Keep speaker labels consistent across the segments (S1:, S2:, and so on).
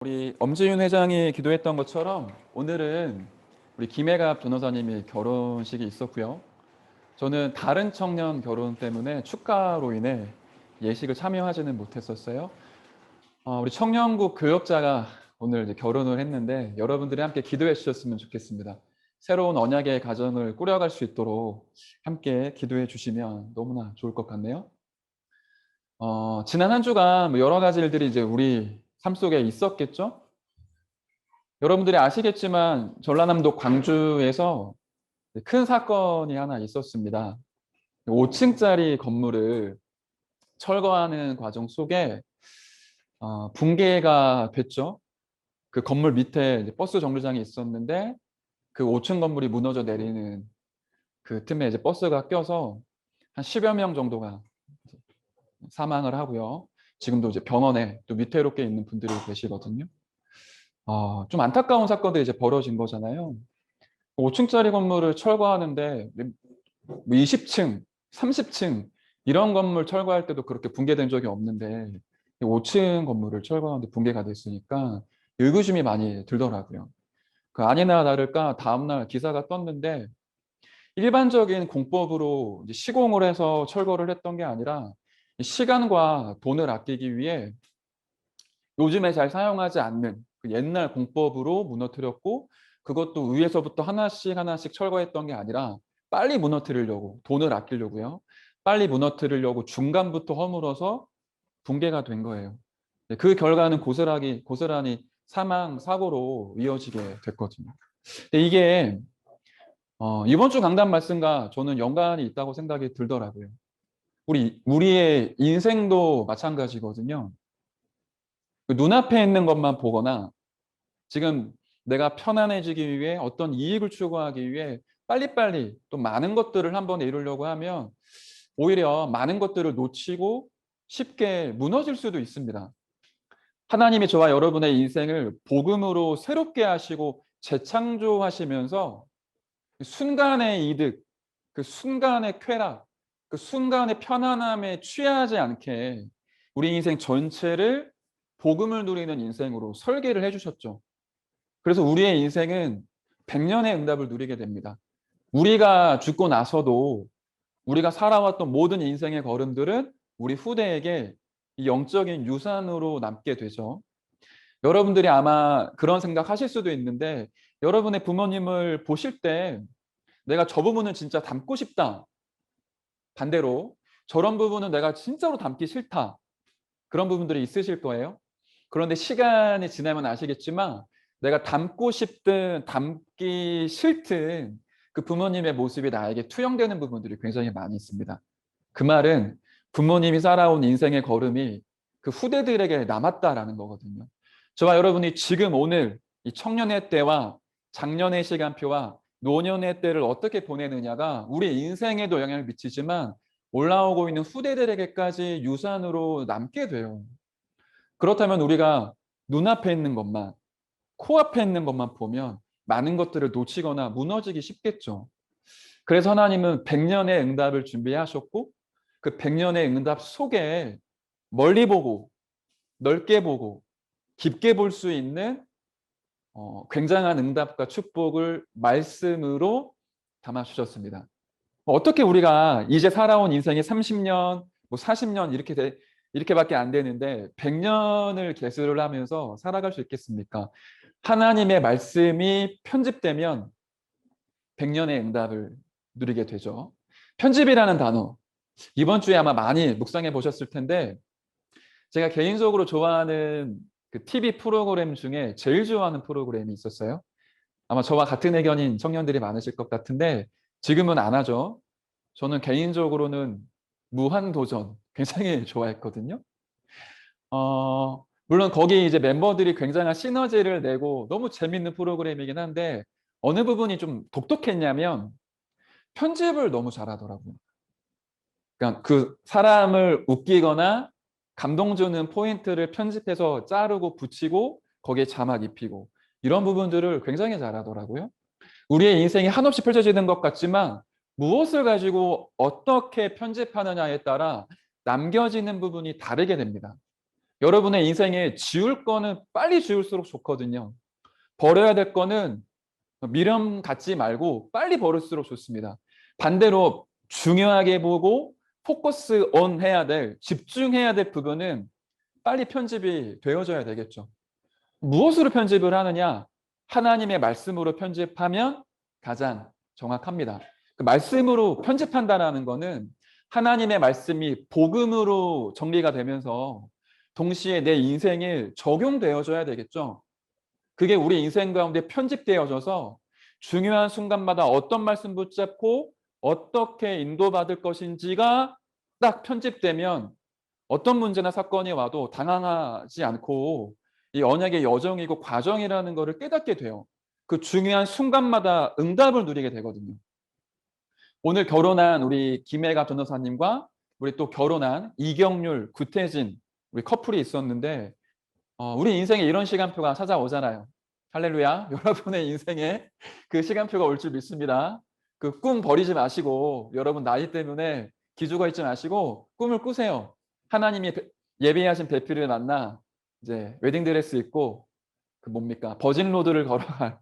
S1: 우리 엄지윤 회장이 기도했던 것처럼 오늘은 우리 김혜갑 변호사님이 결혼식이 있었고요. 저는 다른 청년 결혼 때문에 축가로 인해 예식을 참여하지는 못했었어요. 우리 청년국 교역자가 오늘 이제 결혼을 했는데 여러분들이 함께 기도해 주셨으면 좋겠습니다. 새로운 언약의 가정을 꾸려갈 수 있도록 함께 기도해 주시면 너무나 좋을 것 같네요. 지난 한 주간 뭐 여러 가지 일들이 이제 우리 삶 속에 있었겠죠? 여러분들이 아시겠지만 전라남도 광주에서 큰 사건이 하나 있었습니다. 5층짜리 건물을 철거하는 과정 속에 붕괴가 됐죠. 그 건물 밑에 이제 버스 정류장이 있었는데 그 5층 건물이 무너져 내리는 그 틈에 이제 버스가 껴서 한 10여 명 정도가 사망을 하고요. 지금도 이제 병원에 또 위태롭게 있는 분들이 계시거든요. 좀 안타까운 사건들이 이제 벌어진 거잖아요. 5층짜리 건물을 철거하는데 20층, 30층 이런 건물 철거할 때도 그렇게 붕괴된 적이 없는데 5층 건물을 철거하는데 붕괴가 됐으니까 의구심이 많이 들더라고요. 그 아니나 다를까 다음날 기사가 떴는데 일반적인 공법으로 이제 시공을 해서 철거를 했던 게 아니라 시간과 돈을 아끼기 위해 요즘에 잘 사용하지 않는 그 옛날 공법으로 무너뜨렸고, 그것도 위에서부터 하나씩 하나씩 철거했던 게 아니라 빨리 무너뜨리려고, 돈을 아끼려고요. 빨리 무너뜨리려고 중간부터 허물어서 붕괴가 된 거예요. 그 결과는 고스란히 사망 사고로 이어지게 됐거든요. 근데 이게 이번 주 강단 말씀과 저는 연관이 있다고 생각이 들더라고요. 우리의 인생도 마찬가지거든요. 그 눈앞에 있는 것만 보거나 지금 내가 편안해지기 위해 어떤 이익을 추구하기 위해 빨리빨리 또 많은 것들을 한 번에 이루려고 하면 오히려 많은 것들을 놓치고 쉽게 무너질 수도 있습니다. 하나님이 저와 여러분의 인생을 복음으로 새롭게 하시고 재창조하시면서 그 순간의 이득, 그 순간의 쾌락, 그 순간의 편안함에 취하지 않게 우리 인생 전체를 복음을 누리는 인생으로 설계를 해주셨죠. 그래서 우리의 인생은 100년의 응답을 누리게 됩니다. 우리가 죽고 나서도 우리가 살아왔던 모든 인생의 걸음들은 우리 후대에게 이 영적인 유산으로 남게 되죠. 여러분들이 아마 그런 생각하실 수도 있는데 여러분의 부모님을 보실 때 내가 저 부분은 진짜 닮고 싶다. 반대로 저런 부분은 내가 진짜로 닮기 싫다. 그런 부분들이 있으실 거예요. 그런데 시간이 지나면 아시겠지만 내가 닮고 싶든 닮기 싫든 그 부모님의 모습이 나에게 투영되는 부분들이 굉장히 많이 있습니다. 그 말은 부모님이 살아온 인생의 걸음이 그 후대들에게 남았다라는 거거든요. 저와 여러분이 지금 오늘 이 청년의 때와 장년의 시간표와 노년의 때를 어떻게 보내느냐가 우리 인생에도 영향을 미치지만 올라오고 있는 후대들에게까지 유산으로 남게 돼요. 그렇다면 우리가 눈앞에 있는 것만, 코앞에 있는 것만 보면 많은 것들을 놓치거나 무너지기 쉽겠죠. 그래서 하나님은 100년의 응답을 준비하셨고 그 100년의 응답 속에 멀리 보고 넓게 보고 깊게 볼 수 있는 굉장한 응답과 축복을 말씀으로 담아 주셨습니다. 어떻게 우리가 이제 살아온 인생이 30년, 뭐 40년 이렇게밖에 안 되는데 100년을 계수를 하면서 살아갈 수 있겠습니까? 하나님의 말씀이 편집되면 100년의 응답을 누리게 되죠. 편집이라는 단어, 이번 주에 아마 많이 묵상해 보셨을 텐데 제가 개인적으로 좋아하는 그 TV 프로그램 중에 제일 좋아하는 프로그램이 있었어요. 아마 저와 같은 의견인 청년들이 많으실 것 같은데 지금은 안 하죠. 저는 개인적으로는 무한도전 굉장히 좋아했거든요. 물론 거기 이제 멤버들이 굉장한 시너지를 내고 너무 재밌는 프로그램이긴 한데 어느 부분이 좀 독특했냐면 편집을 너무 잘하더라고요. 그러니까 그 사람을 웃기거나 감동 주는 포인트를 편집해서 자르고 붙이고 거기에 자막 입히고 이런 부분들을 굉장히 잘하더라고요. 우리의 인생이 한없이 펼쳐지는 것 같지만 무엇을 가지고 어떻게 편집하느냐에 따라 남겨지는 부분이 다르게 됩니다. 여러분의 인생에 지울 거는 빨리 지울수록 좋거든요. 버려야 될 거는 미련 갖지 말고 빨리 버릴수록 좋습니다. 반대로 중요하게 보고 포커스 온 해야 될, 집중해야 될 부분은 빨리 편집이 되어져야 되겠죠. 무엇으로 편집을 하느냐? 하나님의 말씀으로 편집하면 가장 정확합니다. 그 말씀으로 편집한다라는 거는 하나님의 말씀이 복음으로 정리가 되면서 동시에 내 인생에 적용되어져야 되겠죠. 그게 우리 인생 가운데 편집되어져서 중요한 순간마다 어떤 말씀 붙잡고 어떻게 인도받을 것인지가 딱 편집되면 어떤 문제나 사건이 와도 당황하지 않고 이 언약의 여정이고 과정이라는 것을 깨닫게 돼요. 그 중요한 순간마다 응답을 누리게 되거든요. 오늘 결혼한 우리 김혜가 변호사님과 우리 또 결혼한 이경률, 구태진 우리 커플이 있었는데 우리 인생에 이런 시간표가 찾아오잖아요. 할렐루야. 여러분의 인생에 그 시간표가 올 줄 믿습니다. 그 꿈 버리지 마시고 여러분 나이 때문에 기죽어 있지 마시고 꿈을 꾸세요. 하나님이 예비하신 배필을 만나 이제 웨딩드레스 입고 그 뭡니까? 버진 로드를 걸어갈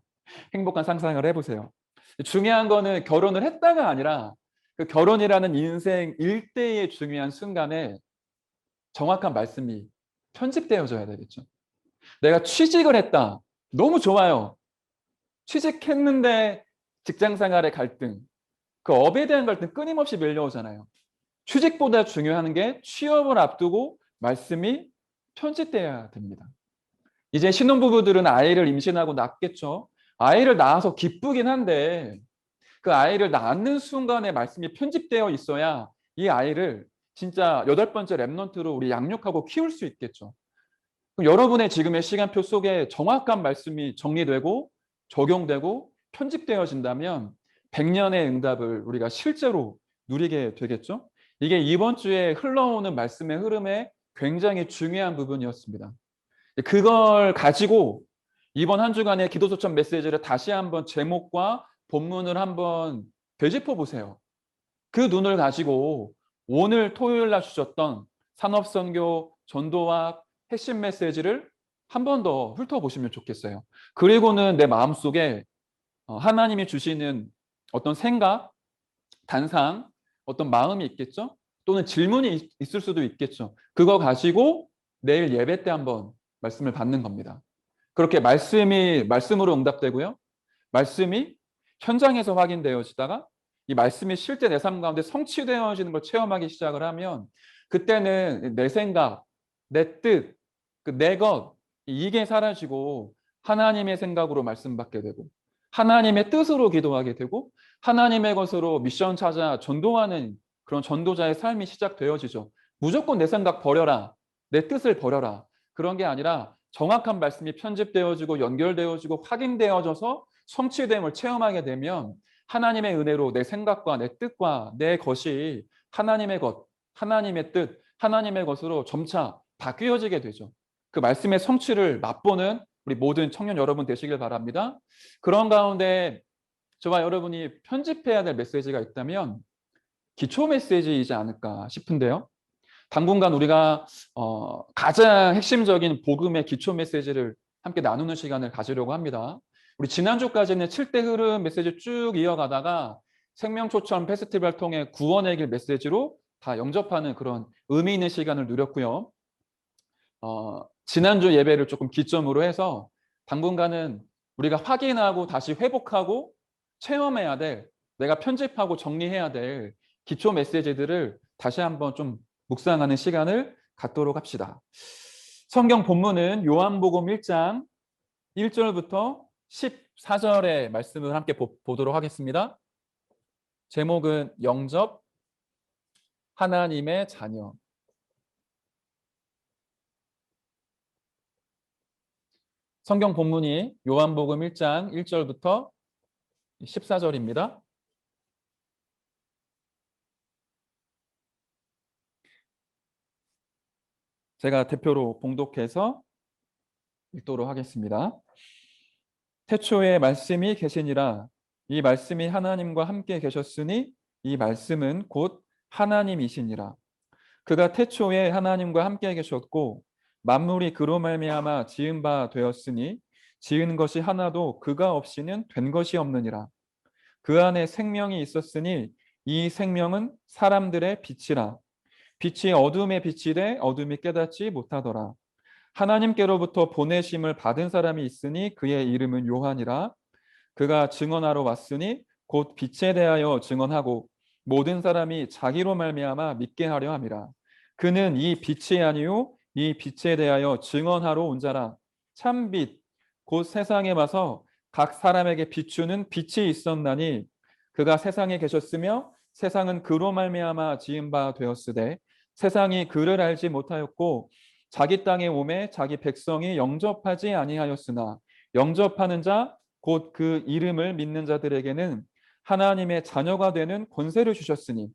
S1: 행복한 상상을 해보세요. 중요한 거는 결혼을 했다가 아니라 그 결혼이라는 인생 일대의 중요한 순간에 정확한 말씀이 편집되어져야 되겠죠. 내가 취직을 했다. 너무 좋아요. 취직했는데 직장 생활의 갈등, 그 업에 대한 갈등 끊임없이 밀려오잖아요. 취직보다 중요한 게 취업을 앞두고 말씀이 편집돼야 됩니다. 이제 신혼부부들은 아이를 임신하고 낳겠죠. 아이를 낳아서 기쁘긴 한데 그 아이를 낳는 순간에 말씀이 편집되어 있어야 이 아이를 진짜 8번째 랩넌트로 우리 양육하고 키울 수 있겠죠. 그럼 여러분의 지금의 시간표 속에 정확한 말씀이 정리되고 적용되고 편집되어진다면 100년의 응답을 우리가 실제로 누리게 되겠죠. 이게 이번 주에 흘러오는 말씀의 흐름에 굉장히 중요한 부분이었습니다. 그걸 가지고 이번 한 주간의 기도소천 메시지를 다시 한번 제목과 본문을 한번 되짚어 보세요. 그 눈을 가지고 오늘 토요일 날 주셨던 산업선교 전도와 핵심 메시지를 한 번 더 훑어보시면 좋겠어요. 그리고는 내 마음속에 하나님이 주시는 어떤 생각, 단상, 어떤 마음이 있겠죠? 또는 질문이 있을 수도 있겠죠. 그거 가지고 내일 예배 때 한번 말씀을 받는 겁니다. 그렇게 말씀으로 응답되고요. 말씀이 현장에서 확인되어지다가 이 말씀이 실제 내 삶 가운데 성취되어지는 걸 체험하기 시작을 하면 그때는 내 생각, 내 뜻, 내 것, 이게 사라지고 하나님의 생각으로 말씀 받게 되고 하나님의 뜻으로 기도하게 되고 하나님의 것으로 미션 찾아 전도하는 그런 전도자의 삶이 시작되어지죠. 무조건 내 생각 버려라. 내 뜻을 버려라. 그런 게 아니라 정확한 말씀이 편집되어지고 연결되어지고 확인되어져서 성취됨을 체험하게 되면 하나님의 은혜로 내 생각과 내 뜻과 내 것이 하나님의 것, 하나님의 뜻, 하나님의 것으로 점차 바뀌어지게 되죠. 그 말씀의 성취를 맛보는 우리 모든 청년 여러분 되시길 바랍니다. 그런 가운데 저와 여러분이 편집해야 될 메시지가 있다면 기초 메시지이지 않을까 싶은데요. 당분간 우리가 가장 핵심적인 복음의 기초 메시지를 함께 나누는 시간을 가지려고 합니다. 우리 지난주까지는 7대 흐름 메시지 쭉 이어가다가 생명초청 페스티벌 통해 구원의 길 메시지로 다 영접하는 그런 의미 있는 시간을 누렸고요. 지난주 예배를 조금 기점으로 해서 당분간은 우리가 확인하고 다시 회복하고 체험해야 될, 내가 편집하고 정리해야 될 기초 메시지들을 다시 한번 좀 묵상하는 시간을 갖도록 합시다. 성경 본문은 요한복음 1장 1절부터 14절의 말씀을 함께 보도록 하겠습니다. 제목은 영접 하나님의 자녀. 성경 본문이 요한복음 1장 1절부터 14절입니다. 제가 대표로 봉독해서 읽도록 하겠습니다. 태초에 말씀이 계시니라. 이 말씀이 하나님과 함께 계셨으니 이 말씀은 곧 하나님이시니라. 그가 태초에 하나님과 함께 계셨고 만물이 그로 말미암아 지은 바 되었으니 지은 것이 하나도 그가 없이는 된 것이 없느니라. 그 안에 생명이 있었으니 이 생명은 사람들의 빛이라. 빛이 어둠에 비치되 어둠이 깨닫지 못하더라. 하나님께로부터 보내심을 받은 사람이 있으니 그의 이름은 요한이라. 그가 증언하러 왔으니 곧 빛에 대하여 증언하고 모든 사람이 자기로 말미암아 믿게 하려 함이라. 그는 이 빛이 아니요 이 빛에 대하여 증언하러 온 자라. 참빛 곧 세상에 와서 각 사람에게 비추는 빛이 있었나니 그가 세상에 계셨으며 세상은 그로 말미암아 지은 바 되었으되 세상이 그를 알지 못하였고 자기 땅에 오매 자기 백성이 영접하지 아니하였으나 영접하는 자 곧 그 이름을 믿는 자들에게는 하나님의 자녀가 되는 권세를 주셨으니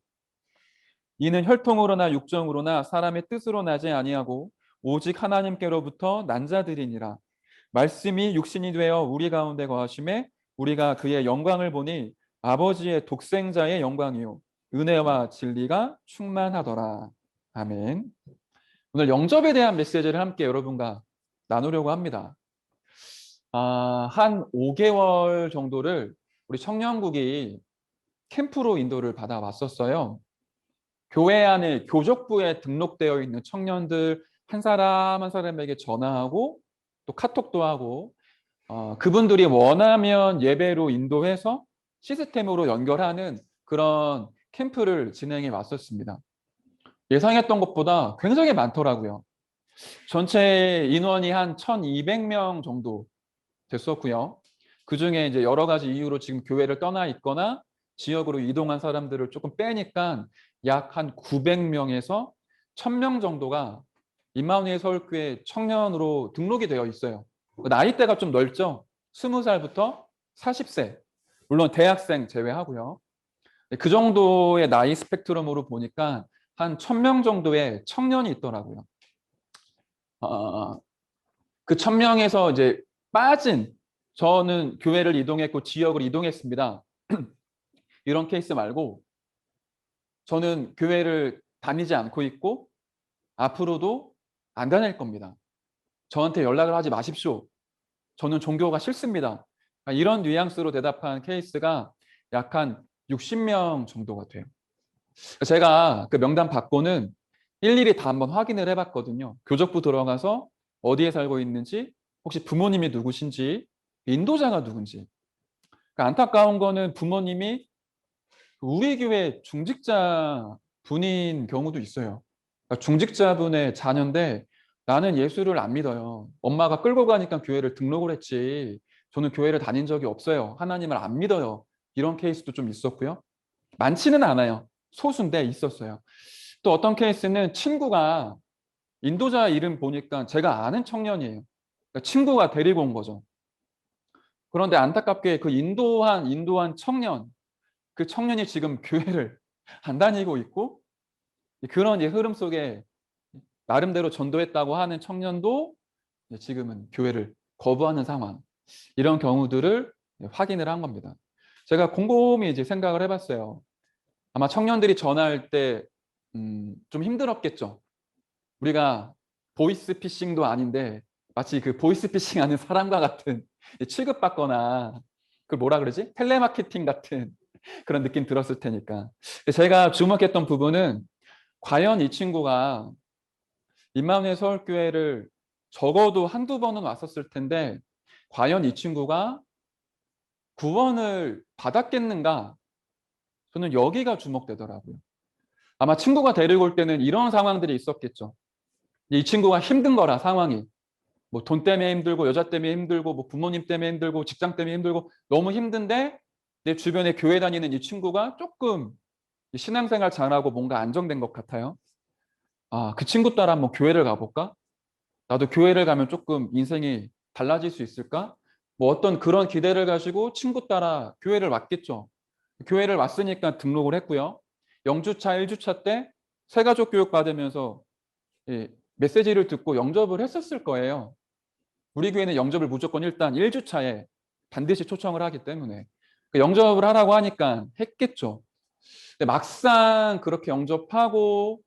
S1: 이는 혈통으로나 육정으로나 사람의 뜻으로 나지 아니하고 오직 하나님께로부터 난 자들이니라. 말씀이 육신이 되어 우리 가운데 거하심에 우리가 그의 영광을 보니 아버지의 독생자의 영광이요 은혜와 진리가 충만하더라. 아멘. 오늘 영접에 대한 메시지를 함께 여러분과 나누려고 합니다. 한 5개월 정도를 우리 청년국이 캠프로 인도를 받아왔었어요. 교회 안에 교족부에 등록되어 있는 청년들 한 사람 한 사람에게 전화하고 또 카톡도 하고 그분들이 원하면 예배로 인도해서 시스템으로 연결하는 그런 캠프를 진행해 왔었습니다. 예상했던 것보다 굉장히 많더라고요. 전체 인원이 한 1,200명 정도 됐었고요. 그중에 이제 여러 가지 이유로 지금 교회를 떠나 있거나 지역으로 이동한 사람들을 조금 빼니까 약 한 900명에서 1,000명 정도가 임마누엘 서울교회 청년으로 등록이 되어 있어요. 나이대가 좀 넓죠. 20살부터 40세. 물론 대학생 제외하고요. 그 정도의 나이 스펙트럼으로 보니까 한 1,000명 정도의 청년이 있더라고요. 그 1,000명에서 이제 빠진 저는 교회를 이동했고 지역을 이동했습니다. 이런 케이스 말고 저는 교회를 다니지 않고 있고 앞으로도 안 다닐 겁니다. 저한테 연락을 하지 마십시오. 저는 종교가 싫습니다. 이런 뉘앙스로 대답한 케이스가 약 한 60명 정도가 돼요. 제가 그 명단 받고는 일일이 다 한번 확인을 해봤거든요. 교적부 들어가서 어디에 살고 있는지, 혹시 부모님이 누구신지, 인도자가 누군지. 그러니까 안타까운 거는 부모님이 우리 교회 중직자 분인 경우도 있어요. 그러니까 중직자분의 자녀인데 나는 예수를 안 믿어요. 엄마가 끌고 가니까 교회를 등록을 했지. 저는 교회를 다닌 적이 없어요. 하나님을 안 믿어요. 이런 케이스도 좀 있었고요. 많지는 않아요. 소수인데 있었어요. 또 어떤 케이스는 친구가 인도자 이름 보니까 제가 아는 청년이에요. 그러니까 친구가 데리고 온 거죠. 그런데 안타깝게 그 인도한 청년, 그 청년이 지금 교회를 안 다니고 있고 그런 흐름 속에 나름대로 전도했다고 하는 청년도 지금은 교회를 거부하는 상황. 이런 경우들을 확인을 한 겁니다. 제가 곰곰이 이제 생각을 해봤어요. 아마 청년들이 전화할 때 좀 힘들었겠죠. 우리가 보이스피싱도 아닌데 마치 그 보이스피싱하는 사람과 같은 취급받거나 그 뭐라 그러지? 텔레마케팅 같은 그런 느낌 들었을 테니까. 제가 주목했던 부분은 과연 이 친구가 임마누엘 서울교회를 적어도 한두 번은 왔었을 텐데 과연 이 친구가 구원을 받았겠는가? 저는 여기가 주목되더라고요. 아마 친구가 데리고 올 때는 이런 상황들이 있었겠죠. 이 친구가 힘든 거라 상황이. 뭐 돈 때문에 힘들고 여자 때문에 힘들고 뭐 부모님 때문에 힘들고 직장 때문에 힘들고 너무 힘든데 내 주변에 교회 다니는 이 친구가 조금 신앙생활 잘하고 뭔가 안정된 것 같아요. 그 친구 따라 한번 교회를 가볼까? 나도 교회를 가면 조금 인생이 달라질 수 있을까? 뭐 어떤 그런 기대를 가지고 친구 따라 교회를 왔겠죠. 교회를 왔으니까 등록을 했고요. 0주차, 1주차 때 새가족 교육 받으면서 메시지를 듣고 영접을 했었을 거예요. 우리 교회는 영접을 무조건 일단 1주차에 반드시 초청을 하기 때문에 영접을 하라고 하니까 했겠죠. 근데 막상 그렇게 영접하고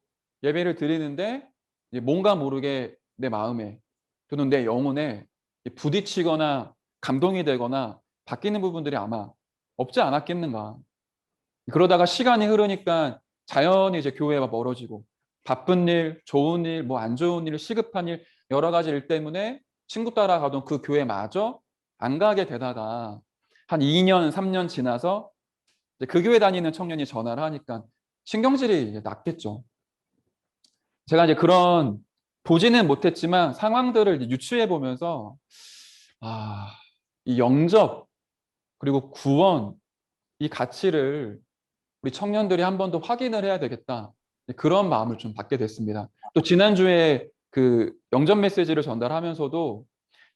S1: 예배를 드리는데 뭔가 모르게 내 마음에 또는 내 영혼에 부딪히거나 감동이 되거나 바뀌는 부분들이 아마 없지 않았겠는가. 그러다가 시간이 흐르니까 자연히 이제 교회와 멀어지고 바쁜 일, 좋은 일, 뭐 안 좋은 일, 시급한 일, 여러 가지 일 때문에 친구 따라가던 그 교회마저 안 가게 되다가 한 2년, 3년 지나서 이제 그 교회 다니는 청년이 전화를 하니까 신경질이 이제 났겠죠. 제가 이제 그런 보지는 못했지만 상황들을 이제 유추해 보면서 아, 이 영접 그리고 구원 이 가치를 우리 청년들이 한 번 더 확인을 해야 되겠다. 그런 마음을 좀 받게 됐습니다. 또 지난주에 그 영접 메시지를 전달하면서도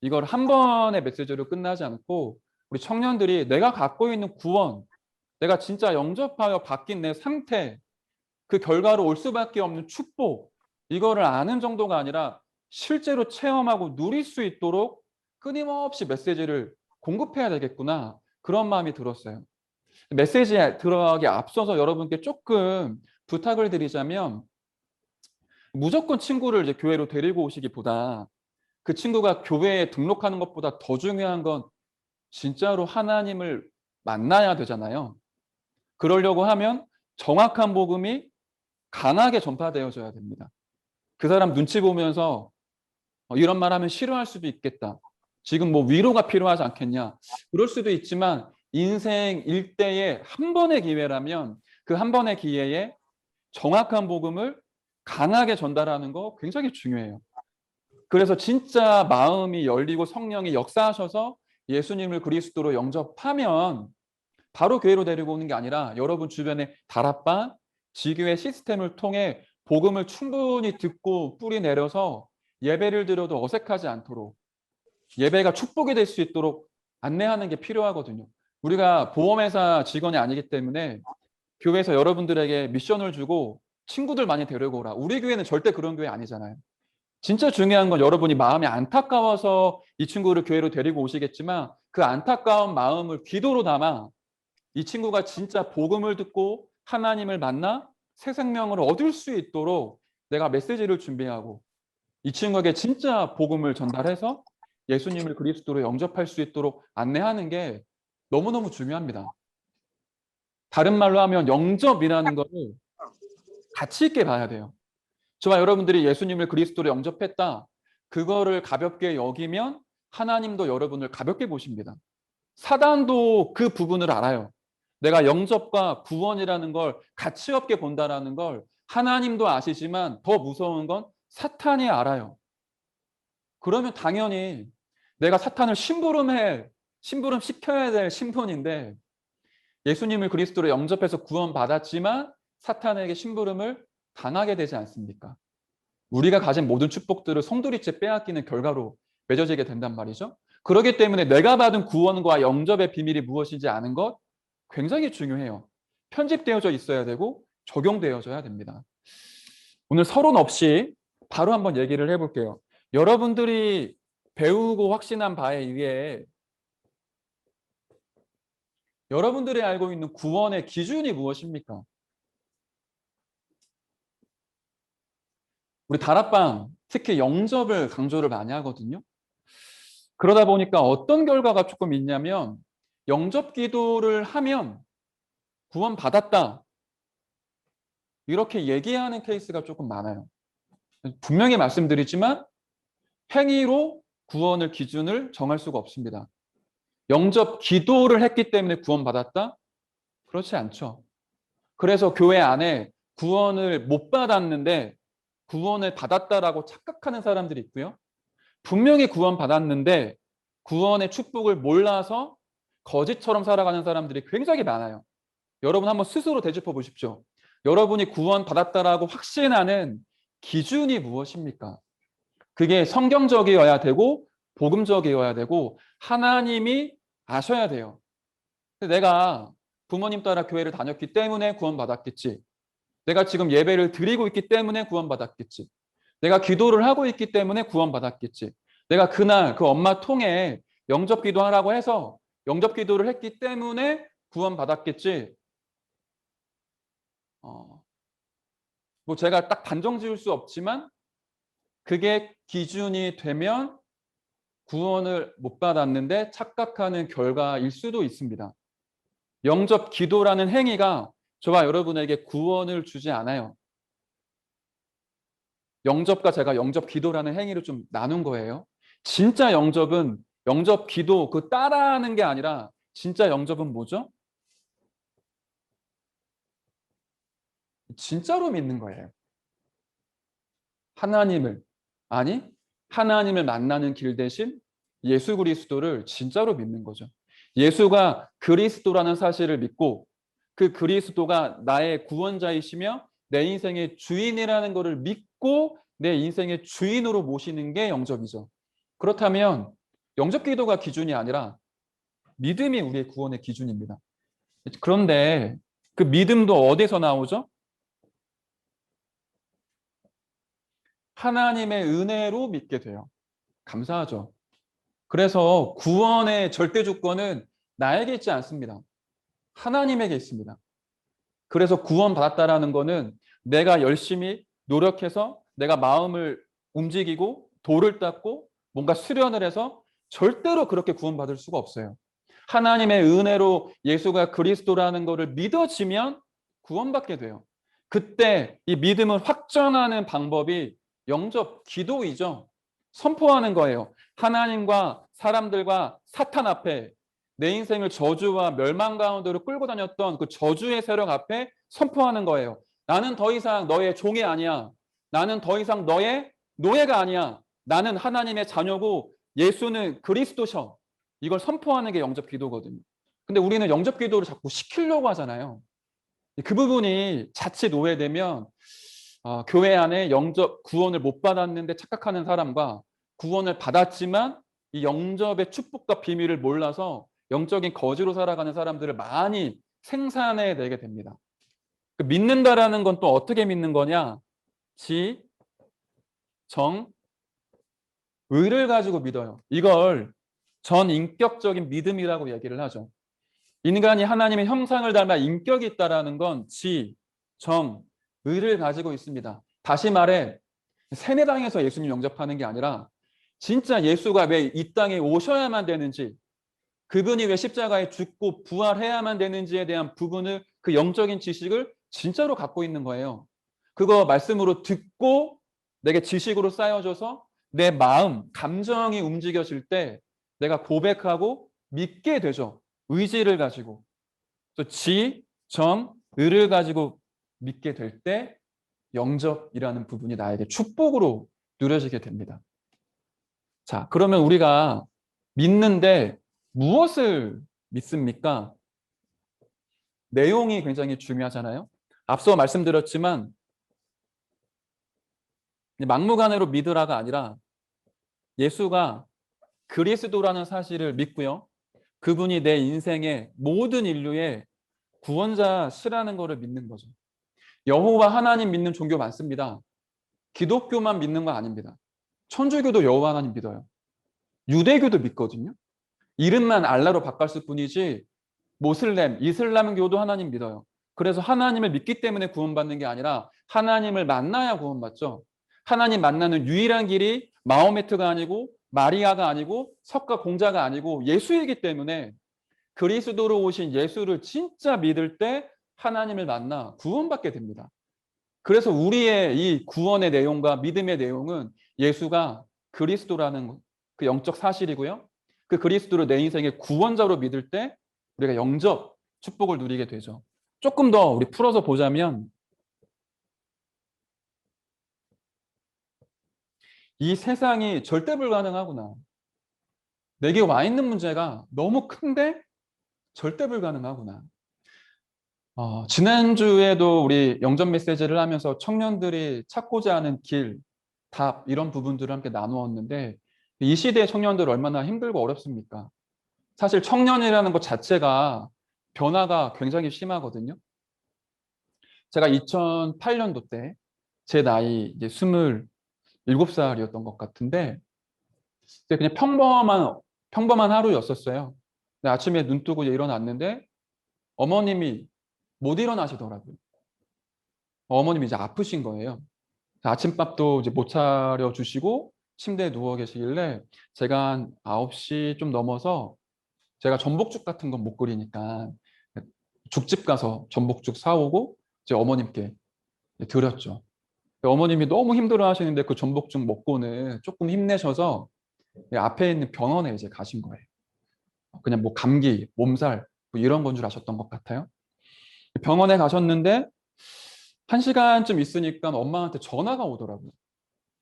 S1: 이걸 한 번의 메시지로 끝나지 않고 우리 청년들이 내가 갖고 있는 구원, 내가 진짜 영접하여 바뀐 내 상태, 그 결과로 올 수밖에 없는 축복, 이거를 아는 정도가 아니라 실제로 체험하고 누릴 수 있도록 끊임없이 메시지를 공급해야 되겠구나. 그런 마음이 들었어요. 메시지에 들어가기 앞서서 여러분께 조금 부탁을 드리자면 무조건 친구를 이제 교회로 데리고 오시기보다 그 친구가 교회에 등록하는 것보다 더 중요한 건 진짜로 하나님을 만나야 되잖아요. 그러려고 하면 정확한 복음이 강하게 전파되어져야 됩니다. 그 사람 눈치 보면서 이런 말 하면 싫어할 수도 있겠다. 지금 뭐 위로가 필요하지 않겠냐. 그럴 수도 있지만 인생 일대의 한 번의 기회라면 그 한 번의 기회에 정확한 복음을 강하게 전달하는 거 굉장히 중요해요. 그래서 진짜 마음이 열리고 성령이 역사하셔서 예수님을 그리스도로 영접하면 바로 교회로 데리고 오는 게 아니라 여러분 주변에 다락방, 지교회 시스템을 통해 복음을 충분히 듣고 뿌리 내려서 예배를 드려도 어색하지 않도록 예배가 축복이 될 수 있도록 안내하는 게 필요하거든요. 우리가 보험회사 직원이 아니기 때문에 교회에서 여러분들에게 미션을 주고 친구들 많이 데리고 오라. 우리 교회는 절대 그런 교회 아니잖아요. 진짜 중요한 건 여러분이 마음이 안타까워서 이 친구를 교회로 데리고 오시겠지만 그 안타까운 마음을 기도로 담아 이 친구가 진짜 복음을 듣고 하나님을 만나 새 생명을 얻을 수 있도록 내가 메시지를 준비하고 이 친구에게 진짜 복음을 전달해서 예수님을 그리스도로 영접할 수 있도록 안내하는 게 너무너무 중요합니다. 다른 말로 하면 영접이라는 것을 가치 있게 봐야 돼요. 저와 여러분들이 예수님을 그리스도로 영접했다. 그거를 가볍게 여기면 하나님도 여러분을 가볍게 보십니다. 사단도 그 부분을 알아요. 내가 영접과 구원이라는 걸 가치 없게 본다라는 걸 하나님도 아시지만 더 무서운 건 사탄이 알아요. 그러면 당연히 내가 사탄을 심부름 시켜야 될 신분인데 예수님을 그리스도로 영접해서 구원받았지만 사탄에게 심부름을 당하게 되지 않습니까? 우리가 가진 모든 축복들을 송두리째 빼앗기는 결과로 맺어지게 된단 말이죠. 그렇기 때문에 내가 받은 구원과 영접의 비밀이 무엇인지 아는 것 굉장히 중요해요. 편집되어져 있어야 되고 적용되어져야 됩니다. 오늘 서론 없이 바로 한번 얘기를 해볼게요. 여러분들이 배우고 확신한 바에 의해 여러분들이 알고 있는 구원의 기준이 무엇입니까? 우리 다락방 특히 영접을 강조를 많이 하거든요. 그러다 보니까 어떤 결과가 조금 있냐면 영접 기도를 하면 구원 받았다 이렇게 얘기하는 케이스가 조금 많아요. 분명히 말씀드리지만 행위로 구원을 기준을 정할 수가 없습니다. 영접 기도를 했기 때문에 구원 받았다? 그렇지 않죠. 그래서 교회 안에 구원을 못 받았는데 구원을 받았다라고 착각하는 사람들이 있고요. 분명히 구원 받았는데 구원의 축복을 몰라서 거짓처럼 살아가는 사람들이 굉장히 많아요. 여러분 한번 스스로 되짚어 보십시오. 여러분이 구원 받았다라고 확신하는 기준이 무엇입니까? 그게 성경적이어야 되고 복음적이어야 되고 하나님이 아셔야 돼요. 내가 부모님 따라 교회를 다녔기 때문에 구원받았겠지. 내가 지금 예배를 드리고 있기 때문에 구원받았겠지. 내가 기도를 하고 있기 때문에 구원받았겠지. 내가 그날 그 엄마 통해 영접 기도하라고 해서 영접 기도를 했기 때문에 구원받았겠지. 뭐 제가 딱 단정 지을 수 없지만 그게 기준이 되면 구원을 못 받았는데 착각하는 결과일 수도 있습니다. 영접 기도라는 행위가 저와 여러분에게 구원을 주지 않아요. 영접과 제가 영접 기도라는 행위를 좀 나눈 거예요. 진짜 영접은 영접 기도 그 따라하는 게 아니라 진짜 영접은 뭐죠? 진짜로 믿는 거예요. 하나님을, 아니 하나님을 만나는 길 대신 예수 그리스도를 진짜로 믿는 거죠. 예수가 그리스도라는 사실을 믿고 그 그리스도가 나의 구원자이시며 내 인생의 주인이라는 것을 믿고 내 인생의 주인으로 모시는 게 영접이죠. 그렇다면 영접 기도가 기준이 아니라 믿음이 우리의 구원의 기준입니다. 그런데 그 믿음도 어디서 나오죠? 하나님의 은혜로 믿게 돼요. 감사하죠. 그래서 구원의 절대 조건은 나에게 있지 않습니다. 하나님에게 있습니다. 그래서 구원받았다라는 거는 내가 열심히 노력해서 내가 마음을 움직이고 돌을 닦고 뭔가 수련을 해서 절대로 그렇게 구원받을 수가 없어요. 하나님의 은혜로 예수가 그리스도라는 것을 믿어지면 구원받게 돼요. 그때 이 믿음을 확정하는 방법이 영접 기도이죠. 선포하는 거예요. 하나님과 사람들과 사탄 앞에 내 인생을 저주와 멸망 가운데로 끌고 다녔던 그 저주의 세력 앞에 선포하는 거예요. 나는 더 이상 너의 종이 아니야. 나는 더 이상 너의 노예가 아니야. 나는 하나님의 자녀고 예수는 그리스도셔. 이걸 선포하는 게 영접 기도거든요. 근데 우리는 영접 기도를 자꾸 시키려고 하잖아요. 그 부분이 자칫 오해되면 교회 안에 영접 구원을 못 받았는데 착각하는 사람과 구원을 받았지만 이 영접의 축복과 비밀을 몰라서 영적인 거지로 살아가는 사람들을 많이 생산해내게 됩니다. 믿는다라는 건 또 어떻게 믿는 거냐? 지, 정, 의를 가지고 믿어요. 이걸 전인격적인 믿음이라고 얘기를 하죠. 인간이 하나님의 형상을 닮아 인격이 있다라는 건 지, 정, 의를 가지고 있습니다. 다시 말해 세뇌당에서 예수님 영접하는 게 아니라 진짜 예수가 왜 이 땅에 오셔야만 되는지, 그분이 왜 십자가에 죽고 부활해야만 되는지에 대한 부분을 그 영적인 지식을 진짜로 갖고 있는 거예요. 그거 말씀으로 듣고 내게 지식으로 쌓여져서 내 마음, 감정이 움직여질 때 내가 고백하고 믿게 되죠. 의지를 가지고. 또 지, 정, 의를 가지고 믿게 될 때 영접이라는 부분이 나에게 축복으로 누려지게 됩니다. 자, 그러면 우리가 믿는데 무엇을 믿습니까? 내용이 굉장히 중요하잖아요. 앞서 말씀드렸지만 막무가내로 믿으라가 아니라 예수가 그리스도라는 사실을 믿고요. 그분이 내 인생의 모든 인류의 구원자시라는 것을 믿는 거죠. 여호와 하나님 믿는 종교 많습니다. 기독교만 믿는 거 아닙니다. 천주교도 여호와 하나님 믿어요. 유대교도 믿거든요. 이름만 알라로 바꿨을 뿐이지 모슬렘, 이슬람교도 하나님 믿어요. 그래서 하나님을 믿기 때문에 구원받는 게 아니라 하나님을 만나야 구원받죠. 하나님 만나는 유일한 길이 마호메트가 아니고 마리아가 아니고 석가 공자가 아니고 예수이기 때문에 그리스도로 오신 예수를 진짜 믿을 때 하나님을 만나 구원받게 됩니다. 그래서 우리의 이 구원의 내용과 믿음의 내용은 예수가 그리스도라는 그 영적 사실이고요. 그 그리스도를 내 인생의 구원자로 믿을 때 우리가 영접 축복을 누리게 되죠. 조금 더 우리 풀어서 보자면 이 세상이 절대 불가능하구나. 내게 와 있는 문제가 너무 큰데 절대 불가능하구나. 지난주에도 우리 영접 메시지를 하면서 청년들이 찾고자 하는 길, 답 이런 부분들을 함께 나누었는데 이 시대의 청년들 얼마나 힘들고 어렵습니까? 사실 청년이라는 것 자체가 변화가 굉장히 심하거든요. 제가 2008년도 때 제 나이 이제 27살이었던 것 같은데 그냥 평범한 하루였었어요. 근데 아침에 눈 뜨고 이제 일어났는데 어머님이 못 일어나시더라고요. 어머님이 이제 아프신 거예요. 아침밥도 이제 못 차려 주시고 침대에 누워 계시길래 제가 한 9시 좀 넘어서 제가 전복죽 같은 건 못 끓이니까 죽집 가서 전복죽 사오고 이제 어머님께 드렸죠. 어머님이 너무 힘들어 하시는데 그 전복죽 먹고는 조금 힘내셔서 앞에 있는 병원에 이제 가신 거예요. 그냥 뭐 감기, 몸살 뭐 이런 건 줄 아셨던 것 같아요. 병원에 가셨는데 1시간쯤 있으니까 엄마한테 전화가 오더라고요.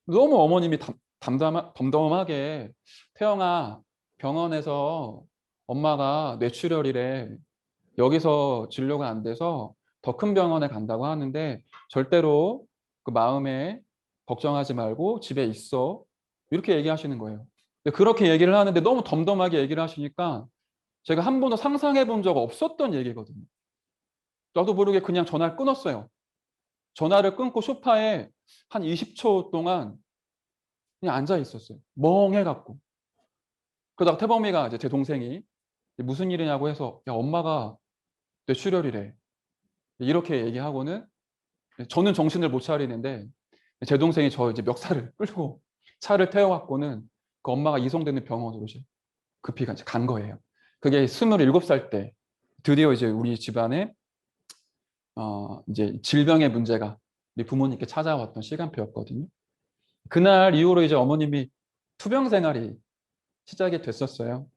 S1: 너무 어머님이 덤덤하게 태영아 병원에서 엄마가 뇌출혈이래. 여기서 진료가 안 돼서 더 큰 병원에 간다고 하는데 절대로 그 마음에 걱정하지 말고 집에 있어. 이렇게 얘기하시는 거예요. 근데 그렇게 얘기를 하는데 너무 덤덤하게 얘기를 하시니까 제가 한 번도 상상해 본 적 없었던 얘기거든요. 저도 모르게 그냥 전화를 끊었어요. 전화를 끊고 소파에 한 20초 동안 그냥 앉아 있었어요. 멍해갖고. 그러다가 태범이가 이제 제 동생이 무슨 일이냐고 해서 야 엄마가 뇌출혈이래. 이렇게 얘기하고는 저는 정신을 못 차리는데 제 동생이 저 이제 멱살을 끌고 차를 태워갖고는 그 엄마가 이송되는 병원으로 이제 급히 이제 간 거예요. 그게 27살 때 드디어 이제 우리 집안에 이제 질병의 문제가 우리 부모님께 찾아왔던 시간표였거든요. 그날 이후로 이제 어머님이 투병 생활이 시작이 됐었어요.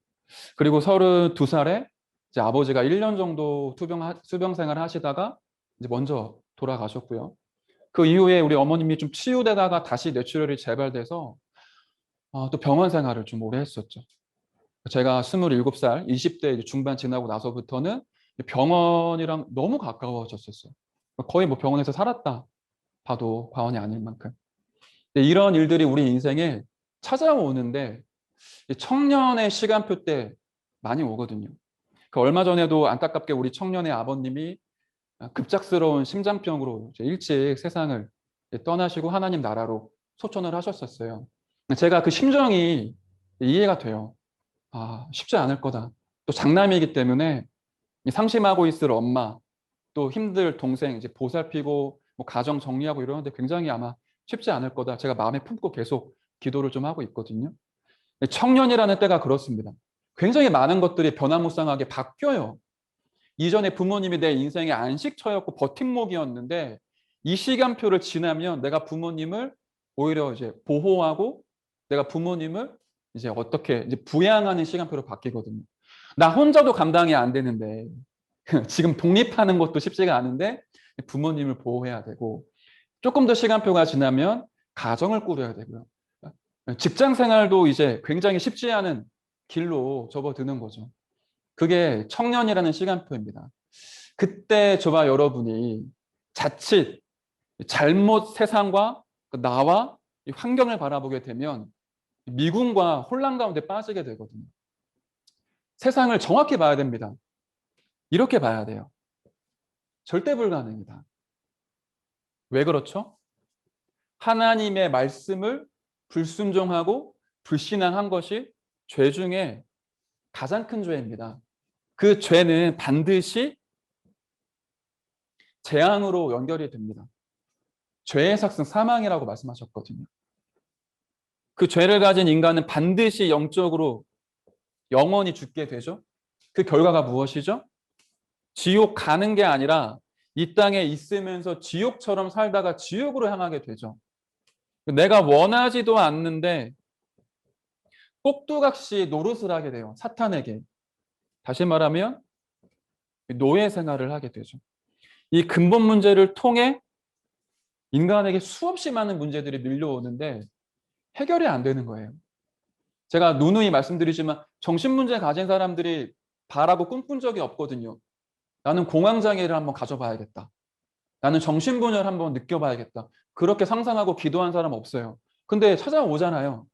S1: 그리고 32살에 이제 아버지가 1년 정도 수병 생활을 하시다가 이제 먼저 돌아가셨고요. 그 이후에 우리 어머님이 좀 치유되다가 다시 뇌출혈이 재발돼서 또 병원 생활을 좀 오래 했었죠. 제가 27살, 20대 이제 중반 지나고 나서부터는 병원이랑 너무 가까워졌었어요. 거의 뭐 병원에서 살았다 봐도 과언이 아닐 만큼. 근데 이런 일들이 우리 인생에 찾아오는데 청년의 시간표 때 많이 오거든요. 그 얼마 전에도 안타깝게 우리 청년의 아버님이 급작스러운 심장병으로 이제 일찍 세상을 떠나시고 하나님 나라로 소천을 하셨었어요. 제가 그 심정이 이해가 돼요. 쉽지 않을 거다. 또 장남이기 때문에 상심하고 있을 엄마, 또 힘들 동생 이제 보살피고 뭐 가정 정리하고 이러는데 굉장히 아마 쉽지 않을 거다. 제가 마음에 품고 계속 기도를 좀 하고 있거든요. 청년이라는 때가 그렇습니다. 굉장히 많은 것들이 변화무쌍하게 바뀌어요. 이전에 부모님이 내 인생의 안식처였고 버팀목이었는데 이 시간표를 지나면 내가 부모님을 오히려 이제 보호하고 내가 부모님을 이제 어떻게 이제 부양하는 시간표로 바뀌거든요. 나 혼자도 감당이 안 되는데 지금 독립하는 것도 쉽지가 않은데 부모님을 보호해야 되고 조금 더 시간표가 지나면 가정을 꾸려야 되고요. 직장 생활도 이제 굉장히 쉽지 않은 길로 접어드는 거죠. 그게 청년이라는 시간표입니다. 그때 저와 여러분이 자칫 잘못 세상과 나와 환경을 바라보게 되면 미궁과 혼란 가운데 빠지게 되거든요. 세상을 정확히 봐야 됩니다. 이렇게 봐야 돼요. 절대 불가능이다. 왜 그렇죠? 하나님의 말씀을 불순종하고 불신앙한 것이 죄 중에 가장 큰 죄입니다. 그 죄는 반드시 재앙으로 연결이 됩니다. 죄의 삭슨 사망이라고 말씀하셨거든요. 그 죄를 가진 인간은 반드시 영적으로 영원히 죽게 되죠. 그 결과가 무엇이죠? 지옥 가는 게 아니라 이 땅에 있으면서 지옥처럼 살다가 지옥으로 향하게 되죠. 내가 원하지도 않는데 꼭두각시 노릇을 하게 돼요. 사탄에게. 다시 말하면 노예 생활을 하게 되죠. 이 근본 문제를 통해 인간에게 수없이 많은 문제들이 밀려오는데 해결이 안 되는 거예요. 제가 누누이 말씀드리지만 정신문제 가진 사람들이 바라고 꿈꾼 적이 없거든요. 나는 공황장애를 한번 가져봐야겠다. 나는 정신분열 한번 느껴봐야겠다. 그렇게 상상하고 기도한 사람 없어요. 근데 찾아오잖아요.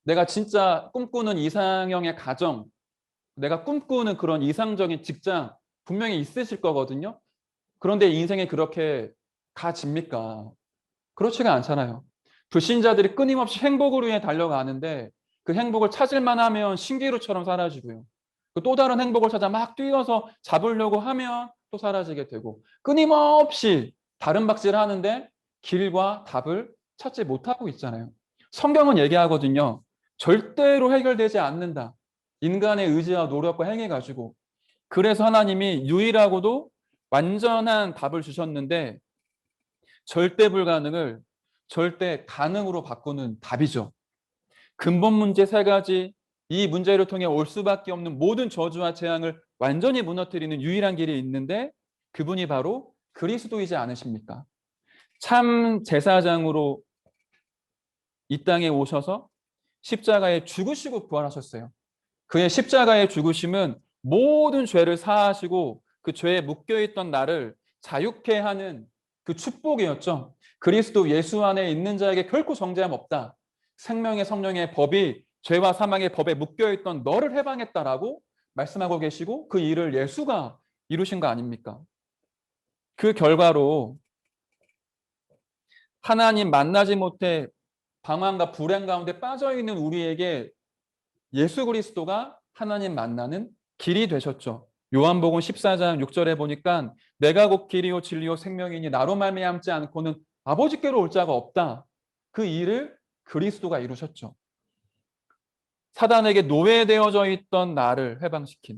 S1: 내가 진짜 꿈꾸는 이상형의 가정, 내가 꿈꾸는 그런 이상적인 직장 분명히 있으실 거거든요. 그런데 인생에 그렇게 가집니까? 그렇지가 않잖아요. 불신자들이 끊임없이 행복을 위해 달려가는데 그 행복을 찾을만 하면 신기루처럼 사라지고요. 또 다른 행복을 찾아 막 뛰어서 잡으려고 하면 또 사라지게 되고 끊임없이 다른 박질을 하는데 길과 답을 찾지 못하고 있잖아요. 성경은 얘기하거든요. 절대로 해결되지 않는다. 인간의 의지와 노력과 행위 가지고. 그래서 하나님이 유일하고도 완전한 답을 주셨는데 절대 불가능을 절대 가능으로 바꾸는 답이죠. 근본 문제 세 가지, 이 문제를 통해 올 수밖에 없는 모든 저주와 재앙을 완전히 무너뜨리는 유일한 길이 있는데 그분이 바로 그리스도이지 않으십니까? 참 제사장으로 이 땅에 오셔서 십자가에 죽으시고 부활하셨어요. 그의 십자가의 죽으심은 모든 죄를 사하시고 그 죄에 묶여있던 나를 자유케 하는 그 축복이었죠. 그리스도 예수 안에 있는 자에게 결코 정죄함 없다. 생명의 성령의 법이 죄와 사망의 법에 묶여있던 너를 해방했다라고 말씀하고 계시고 그 일을 예수가 이루신 거 아닙니까? 그 결과로 하나님 만나지 못해 방황과 불행 가운데 빠져있는 우리에게 예수 그리스도가 하나님 만나는 길이 되셨죠. 요한복음 14장 6절에 보니까 내가 곧 길이요 진리요 생명이니 나로 말미암지 않고는 아버지께로 올 자가 없다. 그 일을 그리스도가 이루셨죠. 사단에게 노예되어져 있던 나를 해방시킨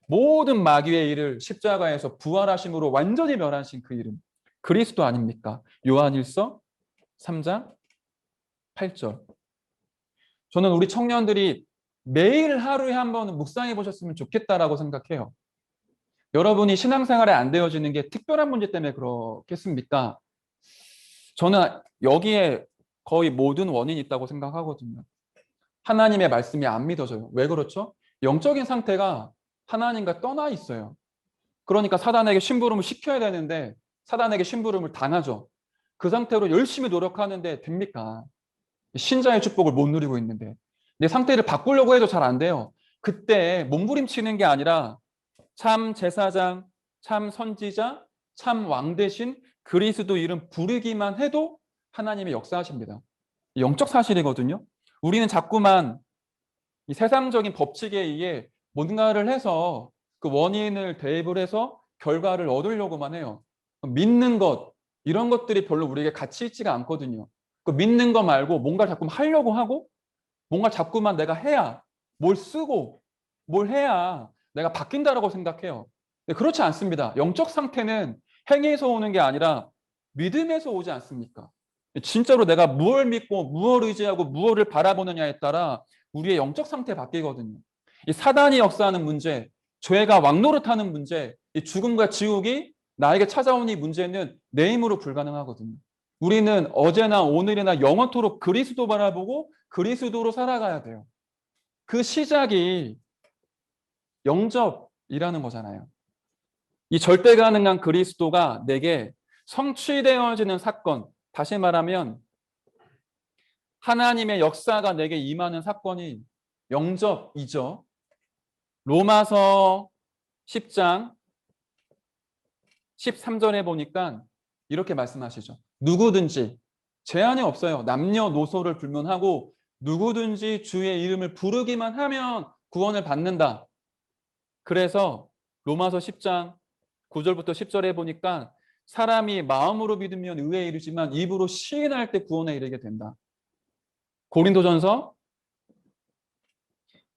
S1: 모든 마귀의 일을 십자가에서 부활하심으로 완전히 멸하신 그 이름 그리스도 아닙니까? 요한일서 3장 8절. 저는 우리 청년들이 매일 하루에 한 번은 묵상해 보셨으면 좋겠다라고 생각해요. 여러분이 신앙생활에 안 되어지는 게 특별한 문제 때문에 그렇겠습니까? 저는 여기에 거의 모든 원인이 있다고 생각하거든요. 하나님의 말씀이 안 믿어져요. 왜 그렇죠? 영적인 상태가 하나님과 떠나 있어요. 그러니까 사단에게 심부름을 시켜야 되는데 사단에게 심부름을 당하죠. 그 상태로 열심히 노력하는데 됩니까? 신자의 축복을 못 누리고 있는데 내 상태를 바꾸려고 해도 잘 안 돼요. 그때 몸부림치는 게 아니라 참 제사장, 참 선지자, 참 왕 대신 그리스도 이름 부르기만 해도 하나님이 역사하십니다. 영적 사실이거든요. 우리는 자꾸만 이 세상적인 법칙에 의해 뭔가를 해서 그 원인을 대입을 해서 결과를 얻으려고만 해요. 믿는 것, 이런 것들이 별로 우리에게 가치 있지가 않거든요. 그 믿는 거 말고 뭔가 자꾸 하려고 하고 뭔가 자꾸만 내가 해야 뭘 쓰고 뭘 해야 내가 바뀐다라고 생각해요. 근데 그렇지 않습니다. 영적 상태는 행위에서 오는 게 아니라 믿음에서 오지 않습니까? 진짜로 내가 무엇을 믿고 무엇을 의지하고 무엇을 바라보느냐에 따라 우리의 영적 상태 바뀌거든요. 이 사단이 역사하는 문제, 죄가 왕노릇하는 문제, 이 죽음과 지옥이 나에게 찾아온 이 문제는 내 힘으로 불가능하거든요. 우리는 어제나 오늘이나 영원토록 그리스도 바라보고 그리스도로 살아가야 돼요. 그 시작이 영접이라는 거잖아요. 이 절대 가능한 그리스도가 내게 성취되어지는 사건, 다시 말하면 하나님의 역사가 내게 임하는 사건이 영접이죠. 로마서 10장 13절에 보니까 이렇게 말씀하시죠. 누구든지 제한이 없어요. 남녀노소를 불문하고 누구든지 주의 이름을 부르기만 하면 구원을 받는다. 그래서 로마서 10장 9절부터 10절에 보니까 사람이 마음으로 믿으면 의에 이르지만 입으로 시인할 때 구원에 이르게 된다. 고린도전서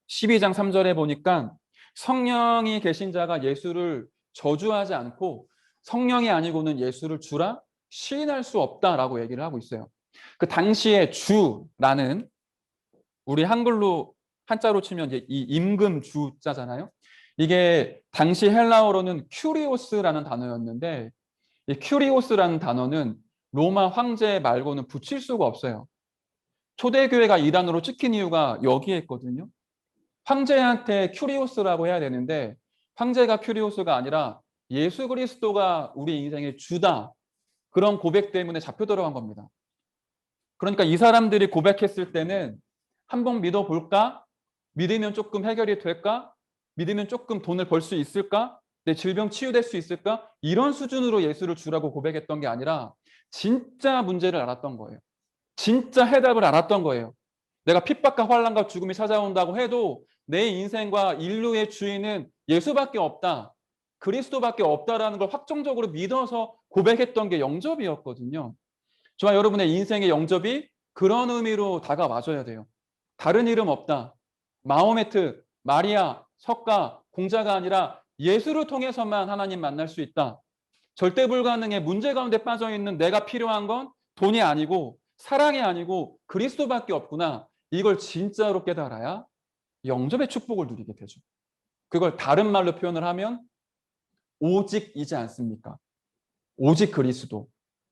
S1: 12장 3절에 보니까 성령이 계신 자가 예수를 저주하지 않고 성령이 아니고는 예수를 주라 시인할 수 없다라고 얘기를 하고 있어요. 그 당시에 주라는 우리 한글로 한자로 치면 이제 이 임금 주자잖아요. 이게 당시 헬라어로는 큐리오스라는 단어였는데 이 큐리오스라는 단어는 로마 황제 말고는 붙일 수가 없어요. 초대교회가 이단으로 찍힌 이유가 여기에 있거든요. 황제한테 큐리오스라고 해야 되는데 황제가 큐리오스가 아니라 예수 그리스도가 우리 인생의 주다. 그런 고백 때문에 잡혀 들어간 겁니다. 그러니까 이 사람들이 고백했을 때는 한번 믿어볼까? 믿으면 조금 해결이 될까? 믿으면 조금 돈을 벌 수 있을까? 내 질병 치유될 수 있을까? 이런 수준으로 예수를 주라고 고백했던 게 아니라 진짜 문제를 알았던 거예요. 진짜 해답을 알았던 거예요. 내가 핍박과 환난과 죽음이 찾아온다고 해도 내 인생과 인류의 주인은 예수밖에 없다. 그리스도밖에 없다라는 걸 확정적으로 믿어서 고백했던 게 영접이었거든요. 저와 여러분의 인생의 영접이 그런 의미로 다가와줘야 돼요. 다른 이름 없다. 마호메트, 마리아, 석가, 공자가 아니라 예수를 통해서만 하나님 만날 수 있다. 절대 불가능의 문제 가운데 빠져있는 내가 필요한 건 돈이 아니고 사랑이 아니고 그리스도밖에 없구나. 이걸 진짜로 깨달아야 영접의 축복을 누리게 되죠. 그걸 다른 말로 표현을 하면 오직이지 않습니까? 오직 그리스도,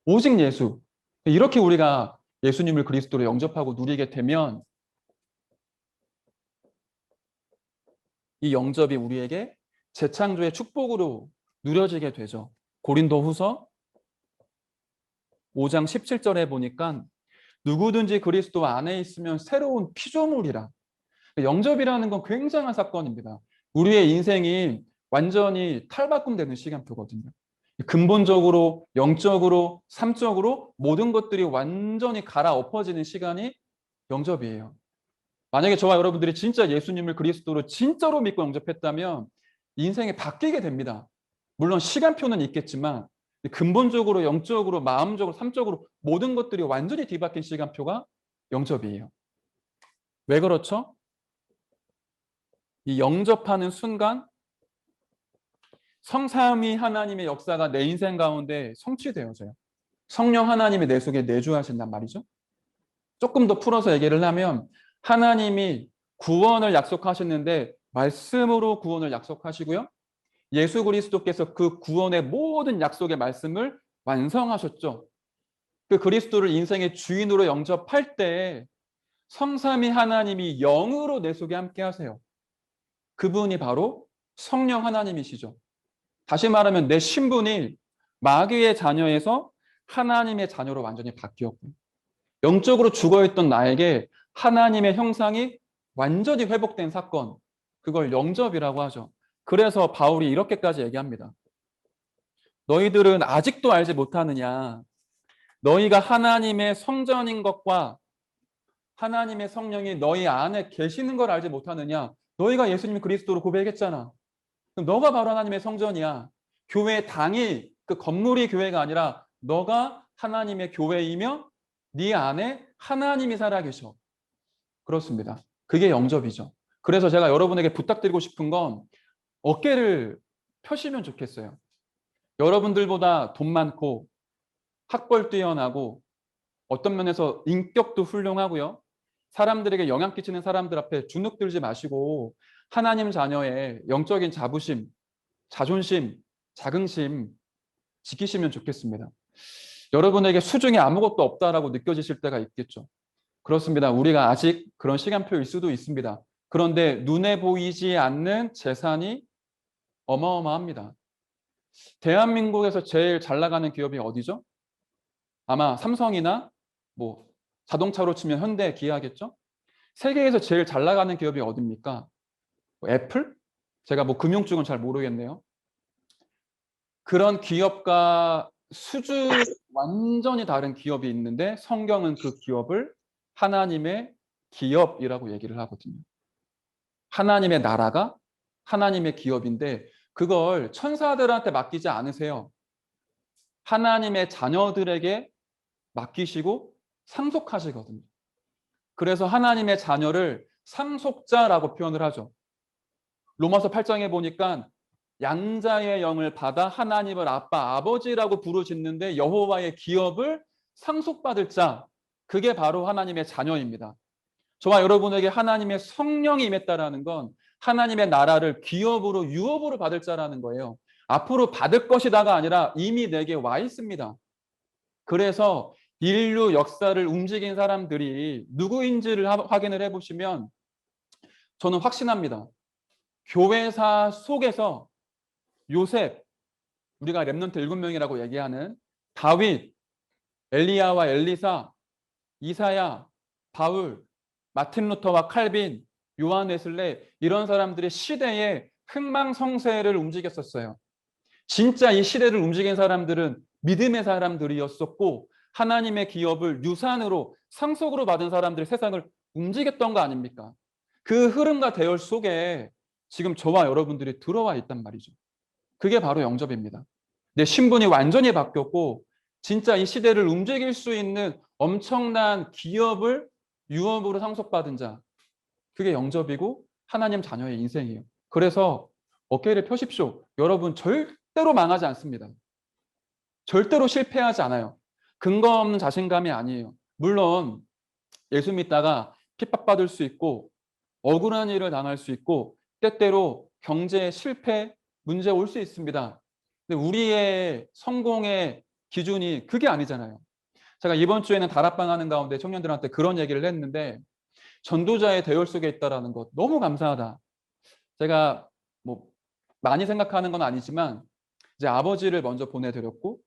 S1: 오직 예수. 이렇게 우리가 예수님을 그리스도로 영접하고 누리게 되면 이 영접이 우리에게 재창조의 축복으로 누려지게 되죠. 고린도후서 5장 17절에 보니까 누구든지 그리스도 안에 있으면 새로운 피조물이라. 영접이라는 건 굉장한 사건입니다. 우리의 인생이 완전히 탈바꿈되는 시간표거든요. 근본적으로, 영적으로, 삶적으로 모든 것들이 완전히 갈아엎어지는 시간이 영접이에요. 만약에 저와 여러분들이 진짜 예수님을 그리스도로 진짜로 믿고 영접했다면 인생이 바뀌게 됩니다. 물론 시간표는 있겠지만 근본적으로, 영적으로, 마음적으로, 삶적으로 모든 것들이 완전히 뒤바뀐 시간표가 영접이에요. 왜 그렇죠? 이 영접하는 순간 성삼위 하나님의 역사가 내 인생 가운데 성취되어져요. 성령 하나님이 내 속에 내주하신단 말이죠. 조금 더 풀어서 얘기를 하면 하나님이 구원을 약속하셨는데 말씀으로 구원을 약속하시고요. 예수 그리스도께서 그 구원의 모든 약속의 말씀을 완성하셨죠. 그 그리스도를 인생의 주인으로 영접할 때 성삼위 하나님이 영으로 내 속에 함께 하세요. 그분이 바로 성령 하나님이시죠. 다시 말하면 내 신분이 마귀의 자녀에서 하나님의 자녀로 완전히 바뀌었고 영적으로 죽어있던 나에게 하나님의 형상이 완전히 회복된 사건, 그걸 영접이라고 하죠. 그래서 바울이 이렇게까지 얘기합니다. 너희들은 아직도 알지 못하느냐. 너희가 하나님의 성전인 것과 하나님의 성령이 너희 안에 계시는 걸 알지 못하느냐. 너희가 예수님 그리스도로 고백했잖아. 그럼 너가 바로 하나님의 성전이야. 교회 당이 그 건물이 교회가 아니라 너가 하나님의 교회이며 네 안에 하나님이 살아계셔. 그렇습니다. 그게 영접이죠. 그래서 제가 여러분에게 부탁드리고 싶은 건 어깨를 펴시면 좋겠어요. 여러분들보다 돈 많고 학벌 뛰어나고 어떤 면에서 인격도 훌륭하고요. 사람들에게 영향 끼치는 사람들 앞에 주눅 들지 마시고 하나님 자녀의 영적인 자부심, 자존심, 자긍심 지키시면 좋겠습니다. 여러분에게 수중에 아무것도 없다라고 느껴지실 때가 있겠죠. 그렇습니다. 우리가 아직 그런 시간표일 수도 있습니다. 그런데 눈에 보이지 않는 재산이 어마어마합니다. 대한민국에서 제일 잘 나가는 기업이 어디죠? 아마 삼성이나 뭐 자동차로 치면 현대, 기아겠죠? 세계에서 제일 잘 나가는 기업이 어디입니까? 뭐 애플? 제가 뭐 금융 쪽은 잘 모르겠네요. 그런 기업과 수준 완전히 다른 기업이 있는데 성경은 그 기업을 하나님의 기업이라고 얘기를 하거든요. 하나님의 나라가 하나님의 기업인데 그걸 천사들한테 맡기지 않으세요. 하나님의 자녀들에게 맡기시고 상속하시거든요. 그래서 하나님의 자녀를 상속자라고 표현을 하죠. 로마서 8장에 보니까 양자의 영을 받아 하나님을 아빠, 아버지라고 부르짖는데 여호와의 기업을 상속받을 자, 그게 바로 하나님의 자녀입니다. 저와 여러분에게 하나님의 성령이 임했다라는 건 하나님의 나라를 기업으로 유업으로 받을 자라는 거예요. 앞으로 받을 것이다가 아니라 이미 내게 와 있습니다. 그래서 인류 역사를 움직인 사람들이 누구인지를 확인을 해보시면 저는 확신합니다. 교회사 속에서 요셉, 우리가 렘넌트 7명이라고 얘기하는 다윗, 엘리야와 엘리사, 이사야, 바울, 마틴 루터와 칼빈, 요한 웨슬레 이런 사람들이 시대의 흥망성쇠를 움직였었어요. 진짜 이 시대를 움직인 사람들은 믿음의 사람들이었었고 하나님의 기업을 유산으로 상속으로 받은 사람들이 세상을 움직였던 거 아닙니까? 그 흐름과 대열 속에 지금 저와 여러분들이 들어와 있단 말이죠. 그게 바로 영접입니다. 내 신분이 완전히 바뀌었고 진짜 이 시대를 움직일 수 있는 엄청난 기업을 유업으로 상속받은 자. 그게 영접이고 하나님 자녀의 인생이에요. 그래서 어깨를 펴십시오. 여러분 절대로 망하지 않습니다. 절대로 실패하지 않아요. 근거 없는 자신감이 아니에요. 물론 예수 믿다가 핍박받을 수 있고 억울한 일을 당할 수 있고 때때로 경제 실패 문제 올 수 있습니다. 근데 우리의 성공의 기준이 그게 아니잖아요. 제가 이번 주에는 다락방 하는 가운데 청년들한테 그런 얘기를 했는데 전도자의 대열 속에 있다라는 것 너무 감사하다. 제가 뭐 많이 생각하는 건 아니지만 이제 아버지를 먼저 보내드렸고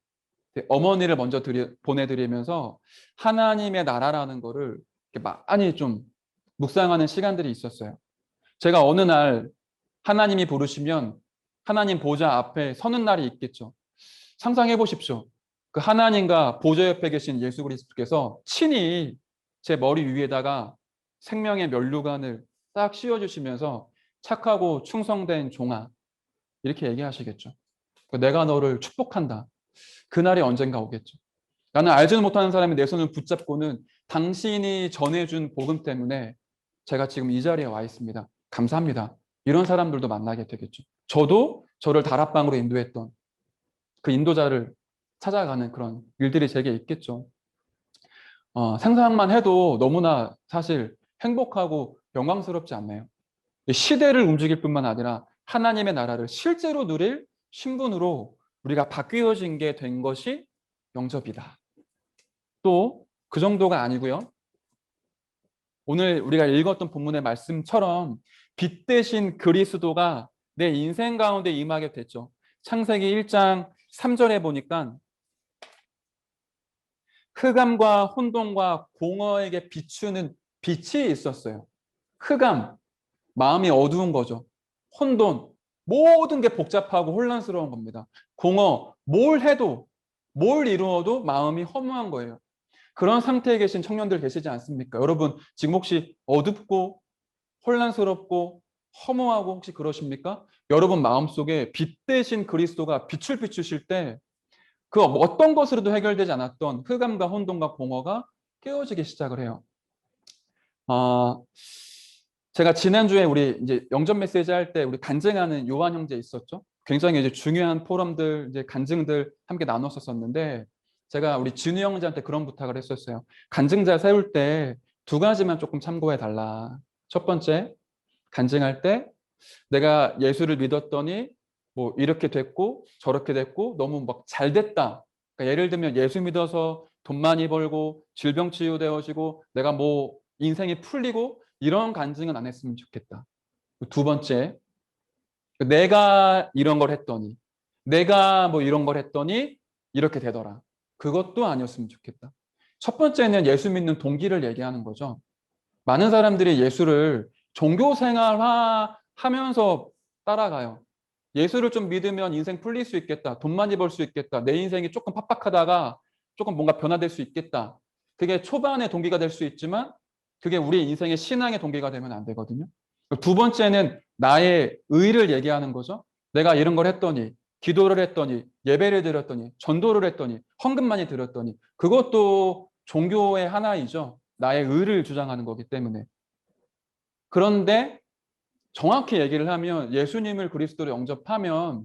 S1: 어머니를 먼저 보내드리면서 하나님의 나라라는 거를 많이 좀 묵상하는 시간들이 있었어요. 제가 어느 날 하나님이 부르시면 하나님 보좌 앞에 서는 날이 있겠죠. 상상해 보십시오. 그 하나님과 보좌 옆에 계신 예수 그리스도께서 친히 제 머리 위에다가 생명의 면류관을 딱 씌워주시면서 착하고 충성된 종아 이렇게 얘기하시겠죠. 내가 너를 축복한다. 그날이 언젠가 오겠죠. 나는 알지도 못하는 사람이 내 손을 붙잡고는 당신이 전해준 복음 때문에 제가 지금 이 자리에 와 있습니다. 감사합니다. 이런 사람들도 만나게 되겠죠. 저도 저를 다락방으로 인도했던 그 인도자를 찾아가는 그런 일들이 제게 있겠죠. 상상만 해도 너무나 사실 행복하고 영광스럽지 않나요? 시대를 움직일 뿐만 아니라 하나님의 나라를 실제로 누릴 신분으로 우리가 바뀌어진 게 된 것이 영접이다. 또 그 정도가 아니고요. 오늘 우리가 읽었던 본문의 말씀처럼 빛 대신 그리스도가 내 인생 가운데 임하게 됐죠. 창세기 1장 3절에 보니까 흑암과 혼돈과 공허에게 비추는 빛이 있었어요. 흑암, 마음이 어두운 거죠. 혼돈, 모든 게 복잡하고 혼란스러운 겁니다. 공허, 뭘 해도, 뭘 이루어도 마음이 허무한 거예요. 그런 상태에 계신 청년들 계시지 않습니까? 여러분, 지금 혹시 어둡고 혼란스럽고 허무하고 혹시 그러십니까? 여러분 마음속에 빛 대신 그리스도가 빛을 비추실 때 그 어떤 것으로도 해결되지 않았던 흑암과 혼돈과 공허가 깨어지기 시작을 해요. 어, 제가 지난주에 우리 이제 영접 메시지 할 때 우리 간증하는 요한 형제 있었죠? 굉장히 이제 중요한 포럼들, 이제 간증들 함께 나눴었는데 제가 우리 진우 형제한테 그런 부탁을 했었어요. 간증자 세울 때 두 가지만 조금 참고해 달라. 첫 번째, 간증할 때 내가 예수를 믿었더니 뭐 이렇게 됐고 저렇게 됐고 너무 막 잘 됐다. 그러니까 예를 들면 예수 믿어서 돈 많이 벌고 질병 치유되어지고 내가 뭐 인생이 풀리고 이런 간증은 안 했으면 좋겠다. 두 번째, 내가 이런 걸 했더니 내가 뭐 이런 걸 했더니 이렇게 되더라. 그것도 아니었으면 좋겠다. 첫 번째는 예수 믿는 동기를 얘기하는 거죠. 많은 사람들이 예수를 종교 생활화 하면서 따라가요. 예수를 좀 믿으면 인생 풀릴 수 있겠다. 돈 많이 벌 수 있겠다. 내 인생이 조금 팍팍하다가 조금 뭔가 변화될 수 있겠다. 그게 초반의 동기가 될 수 있지만 그게 우리 인생의 신앙의 동기가 되면 안 되거든요. 두 번째는 나의 의를 얘기하는 거죠. 내가 이런 걸 했더니, 기도를 했더니, 예배를 드렸더니, 전도를 했더니, 헌금 많이 드렸더니 그것도 종교의 하나이죠. 나의 의를 주장하는 거기 때문에. 그런데 정확히 얘기를 하면 예수님을 그리스도로 영접하면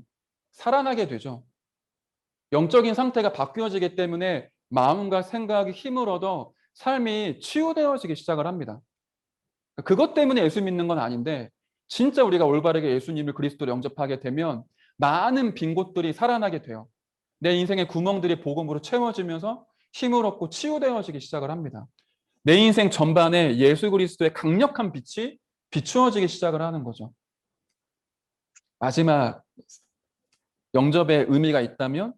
S1: 살아나게 되죠. 영적인 상태가 바뀌어지기 때문에 마음과 생각이 힘을 얻어 삶이 치유되어지기 시작을 합니다. 그것 때문에 예수 믿는 건 아닌데 진짜 우리가 올바르게 예수님을 그리스도로 영접하게 되면 많은 빈 곳들이 살아나게 돼요. 내 인생의 구멍들이 복음으로 채워지면서 힘을 얻고 치유되어지기 시작을 합니다. 내 인생 전반에 예수 그리스도의 강력한 빛이 비추어지기 시작을 하는 거죠. 마지막 영접의 의미가 있다면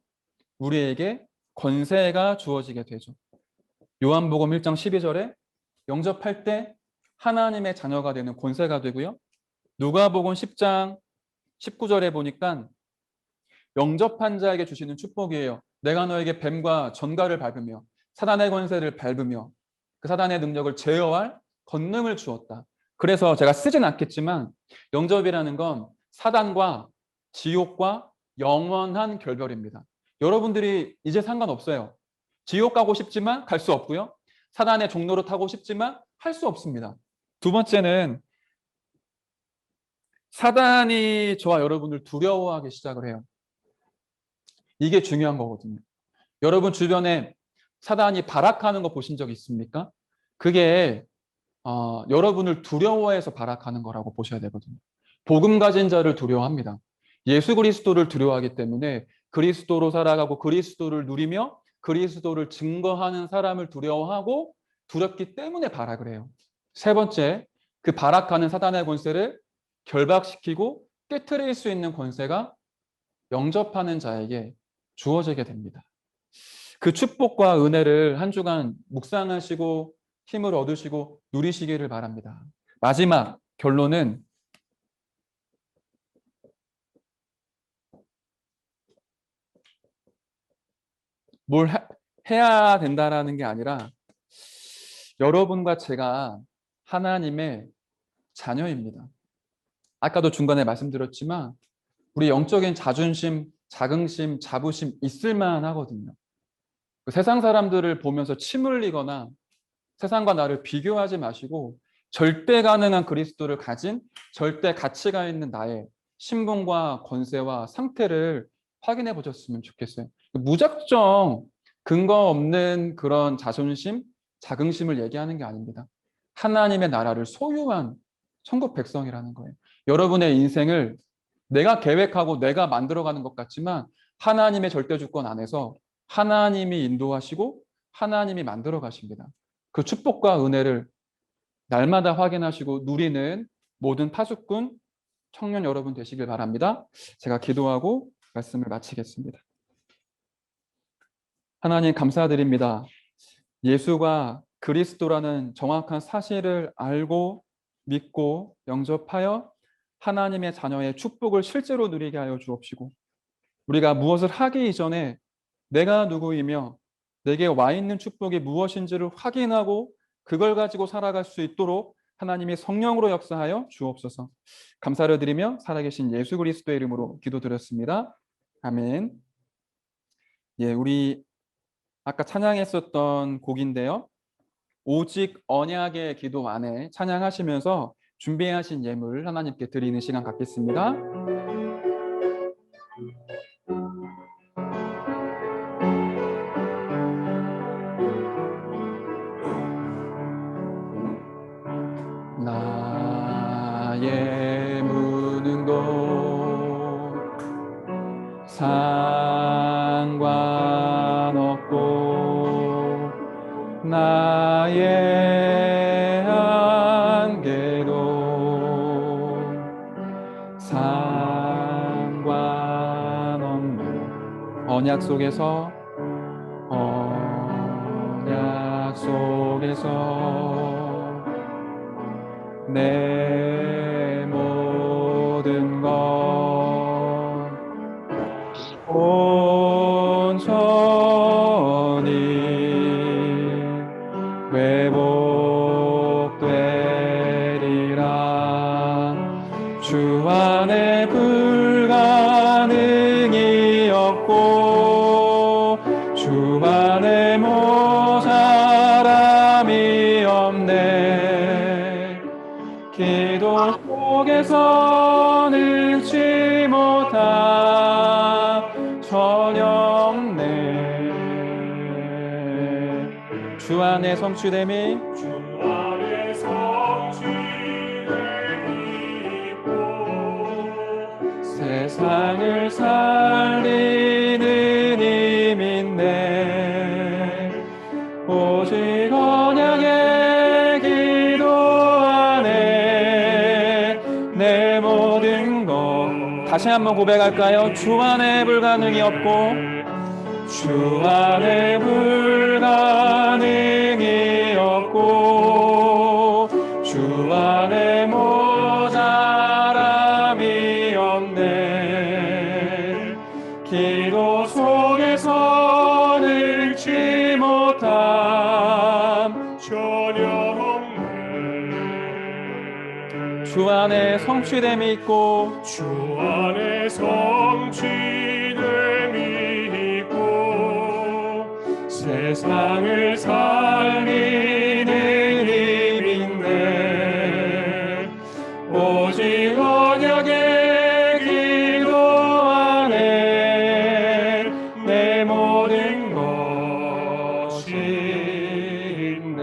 S1: 우리에게 권세가 주어지게 되죠. 요한복음 1장 12절에 영접할 때 하나님의 자녀가 되는 권세가 되고요. 누가복음 10장 19절에 보니까 영접한 자에게 주시는 축복이에요. 내가 너에게 뱀과 전갈을 밟으며 사단의 권세를 밟으며 그 사단의 능력을 제어할 권능을 주었다. 그래서 제가 쓰진 않겠지만 영접이라는 건 사단과 지옥과 영원한 결별입니다. 여러분들이 이제 상관없어요. 지옥 가고 싶지만 갈 수 없고요. 사단의 종로를 타고 싶지만 할 수 없습니다. 두 번째는 사단이 저와 여러분을 두려워하기 시작을 해요. 이게 중요한 거거든요. 여러분 주변에 사단이 발악하는 거 보신 적 있습니까? 그게 여러분을 두려워해서 발악하는 거라고 보셔야 되거든요. 복음 가진 자를 두려워합니다. 예수 그리스도를 두려워하기 때문에 그리스도로 살아가고 그리스도를 누리며 그리스도를 증거하는 사람을 두려워하고 두렵기 때문에 발악을 해요. 세 번째, 그 발악하는 사단의 권세를 결박시키고 깨트릴 수 있는 권세가 영접하는 자에게 주어지게 됩니다. 그 축복과 은혜를 한 주간 묵상하시고 힘을 얻으시고 누리시기를 바랍니다. 마지막 결론은 뭘 해야 된다라는 게 아니라 여러분과 제가 하나님의 자녀입니다. 아까도 중간에 말씀드렸지만 우리 영적인 자존심, 자긍심, 자부심 있을만 하거든요. 세상 사람들을 보면서 침 흘리거나 세상과 나를 비교하지 마시고 절대 가능한 그리스도를 가진 절대 가치가 있는 나의 신분과 권세와 상태를 확인해 보셨으면 좋겠어요. 무작정 근거 없는 그런 자존심, 자긍심을 얘기하는 게 아닙니다. 하나님의 나라를 소유한 천국 백성이라는 거예요. 여러분의 인생을 내가 계획하고 내가 만들어가는 것 같지만 하나님의 절대 주권 안에서 하나님이 인도하시고 하나님이 만들어 가십니다. 그 축복과 은혜를 날마다 확인하시고 누리는 모든 파수꾼 청년 여러분 되시길 바랍니다. 제가 기도하고 말씀을 마치겠습니다. 하나님 감사드립니다. 예수가 그리스도라는 정확한 사실을 알고 믿고 영접하여 하나님의 자녀의 축복을 실제로 누리게 하여 주옵시고 우리가 무엇을 하기 이전에 내가 누구이며 내게 와 있는 축복이 무엇인지를 확인하고 그걸 가지고 살아갈 수 있도록 하나님이 성령으로 역사하여 주옵소서. 감사를 드리며 살아계신 예수 그리스도의 이름으로 기도드렸습니다. 아멘. 예, 우리 아까 찬양했었던 곡인데요. 오직 언약의 기도 안에 찬양하시면서 준비하신 예물 하나님께 드리는 시간 갖겠습니다. 나의 무는 것 상관없고 나의 한계도 상관없는 언약 속에서 내 모든 것 온전히 회복되리라. 주 안에 불가능이 없고 주 안에 모자람이 없네. 기도 속에서 늙지 못함 전혀 없네. 주 안에 성취됨이 세상을 살리는 힘 있네. 오직 언약의 기도 안에 내 모든 것 다시 한번 고백할까요? 주 안에 불가능이 없고 주 안에 불가능이 없고 주 안에 모자람이 없네. 기도 속에서 늙지 못함 전혀 없네. 주 안에 성취됨이 있고
S2: 주 안에 성취됨이 있고 세상을 살리는 힘인데 오직 언약의 기도 안에 내 모든 것이 있네.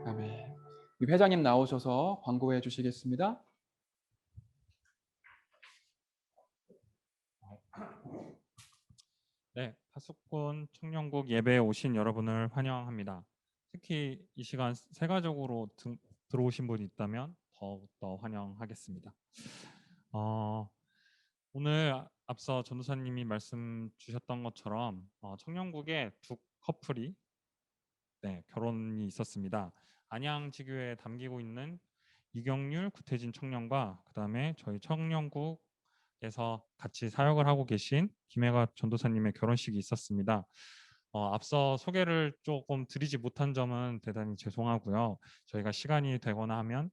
S1: 아멘. 회장님 나오셔서 광고해 주시겠습니다.
S3: 네, 파수꾼 청년국 예배에 오신 여러분을 환영합니다. 특히 이 시간 세가족으로 들어오신 분이 있다면 더욱더 환영하겠습니다. 오늘 앞서 전도사님이 말씀 주셨던 것처럼 청년국에 두 커플이 결혼이 있었습니다. 안양지교에 담기고 있는 이경률, 구태진 청년과 그 다음에 저희 청년국에서 같이 사역을 하고 계신 김혜가 전도사님의 결혼식이 있었습니다. 앞서 소개를 조금 드리지 못한 점은 대단히 죄송하고요. 저희가 시간이 되거나 하면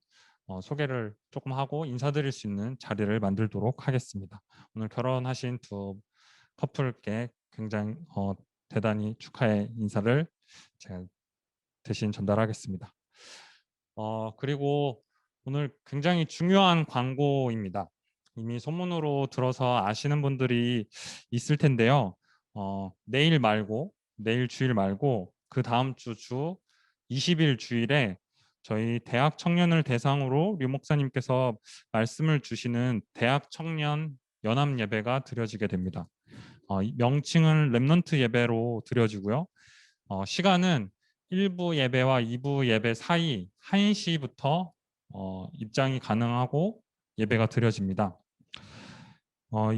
S3: 소개를 조금 하고 인사드릴 수 있는 자리를 만들도록 하겠습니다. 오늘 결혼하신 두 커플께 굉장히 대단히 축하의 인사를 제가 대신 전달하겠습니다. 그리고 오늘 굉장히 중요한 광고입니다. 이미 소문으로 들어서 아시는 분들이 있을 텐데요. 내일 주일 말고 그 다음 주 20일 주일에 저희 대학 청년을 대상으로 류 목사님께서 말씀을 주시는 대학 청년 연합 예배가 드려지게 됩니다. 명칭은 렘넌트 예배로 드려지고요. 시간은 1부 예배와 2부 예배 사이 1시부터 입장이 가능하고 예배가 드려집니다.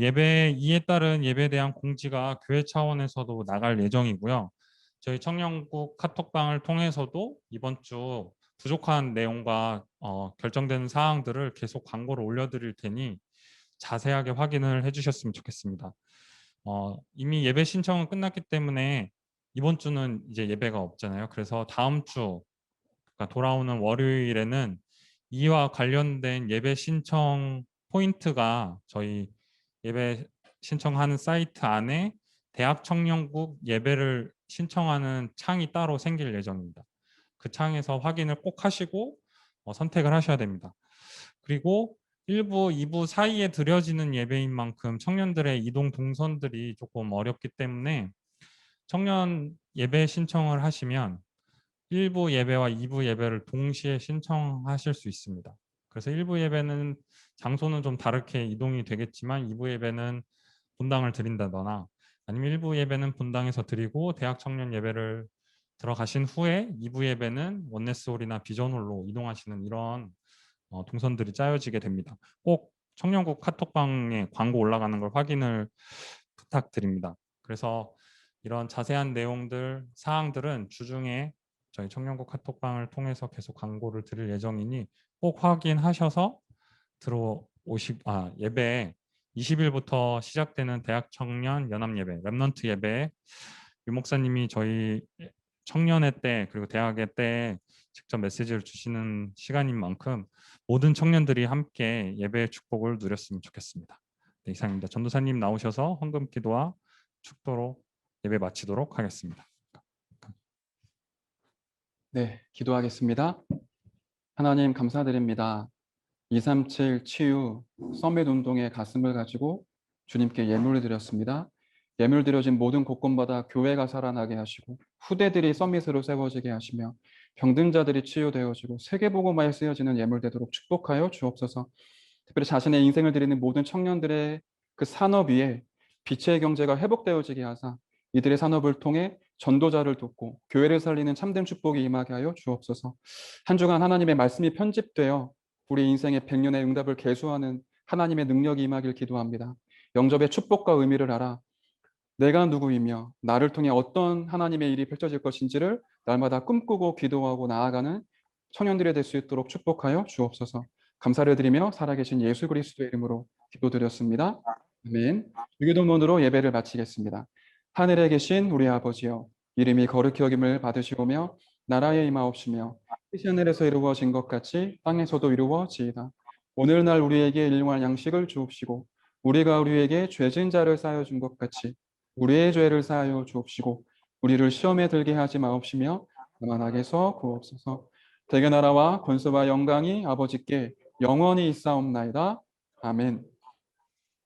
S3: 예배 이에 따른 예배에 대한 공지가 교회 차원에서도 나갈 예정이고요. 저희 청년국 카톡방을 통해서도 이번 주 부족한 내용과 결정되는 사항들을 계속 광고를 올려드릴 테니 자세하게 확인을 해주셨으면 좋겠습니다. 이미 예배 신청은 끝났기 때문에 이번 주는 이제 예배가 없잖아요. 그래서 다음 주 그러니까 돌아오는 월요일에는 이와 관련된 예배 신청 포인트가 저희 예배 신청하는 사이트 안에 대학 청년국 예배를 신청하는 창이 따로 생길 예정입니다. 그 창에서 확인을 꼭 하시고 선택을 하셔야 됩니다. 그리고 1부, 2부 사이에 드려지는 예배인 만큼 청년들의 이동 동선들이 조금 어렵기 때문에 청년 예배 신청을 하시면 1부 예배와 2부 예배를 동시에 신청하실 수 있습니다. 그래서 1부 예배는 장소는 좀 다르게 이동이 되겠지만 2부 예배는 분당을 드린다거나 아니면 1부 예배는 분당에서 드리고 대학 청년 예배를 들어가신 후에 2부 예배는 원네스홀이나 비전홀로 이동하시는 이런 동선들이 짜여지게 됩니다. 꼭 청년국 카톡방에 광고 올라가는 걸 확인을 부탁드립니다. 그래서 이런 자세한 내용들, 사항들은 주중에 저희 청년국 카톡방을 통해서 계속 광고를 드릴 예정이니 꼭 확인하셔서 예배 20일부터 시작되는 대학 청년 연합 예배, 렘넌트 예배에 유 목사님이 저희 청년회 때 그리고 대학회 때 직접 메시지를 주시는 시간인 만큼 모든 청년들이 함께 예배의 축복을 누렸으면 좋겠습니다. 네, 이상입니다. 전도사님 나오셔서 헌금 기도와 축도로 예배 마치도록 하겠습니다.
S1: 네, 기도하겠습니다. 하나님 감사드립니다. 237 치유 서밋 운동의 가슴을 가지고 주님께 예물을 드렸습니다. 예물 드려진 모든 곳곳마다 교회가 살아나게 하시고 후대들이 서밋으로 세워지게 하시며 병든 자들이 치유되어지고 세계복음화에 쓰여지는 예물 되도록 축복하여 주옵소서. 특별히 자신의 인생을 드리는 모든 청년들의 그 산업 위에 빛의 경제가 회복되어지게 하사 이들의 산업을 통해 전도자를 돕고 교회를 살리는 참된 축복이 임하게 하여 주옵소서. 한 주간 하나님의 말씀이 편집되어 우리 인생의 100년의 응답을 계수하는 하나님의 능력이 임하길 기도합니다. 영접의 축복과 의미를 알아 내가 누구이며 나를 통해 어떤 하나님의 일이 펼쳐질 것인지를 날마다 꿈꾸고 기도하고 나아가는 청년들이 될 수 있도록 축복하여 주옵소서. 감사를 드리며 살아계신 예수 그리스도의 이름으로 기도드렸습니다. 아멘. 유기도문으로 예배를 마치겠습니다. 하늘에 계신 우리 아버지여, 이름이 거룩히 여김을 받으시오며 나라의 임하옵시며 뜻이 하늘에서 이루어진 것 같이 땅에서도 이루어지이다. 오늘날 우리에게 일용할 양식을 주옵시고 우리가 우리에게 죄진 자를 쌓여 준 것 같이 우리의 죄를 사하여 주옵시고 우리를 시험에 들게 하지 마옵시며 다만 악에서 구하옵소서. 대개 나라와 권세와 영광이 아버지께 영원히 있사옵나이다. 아멘.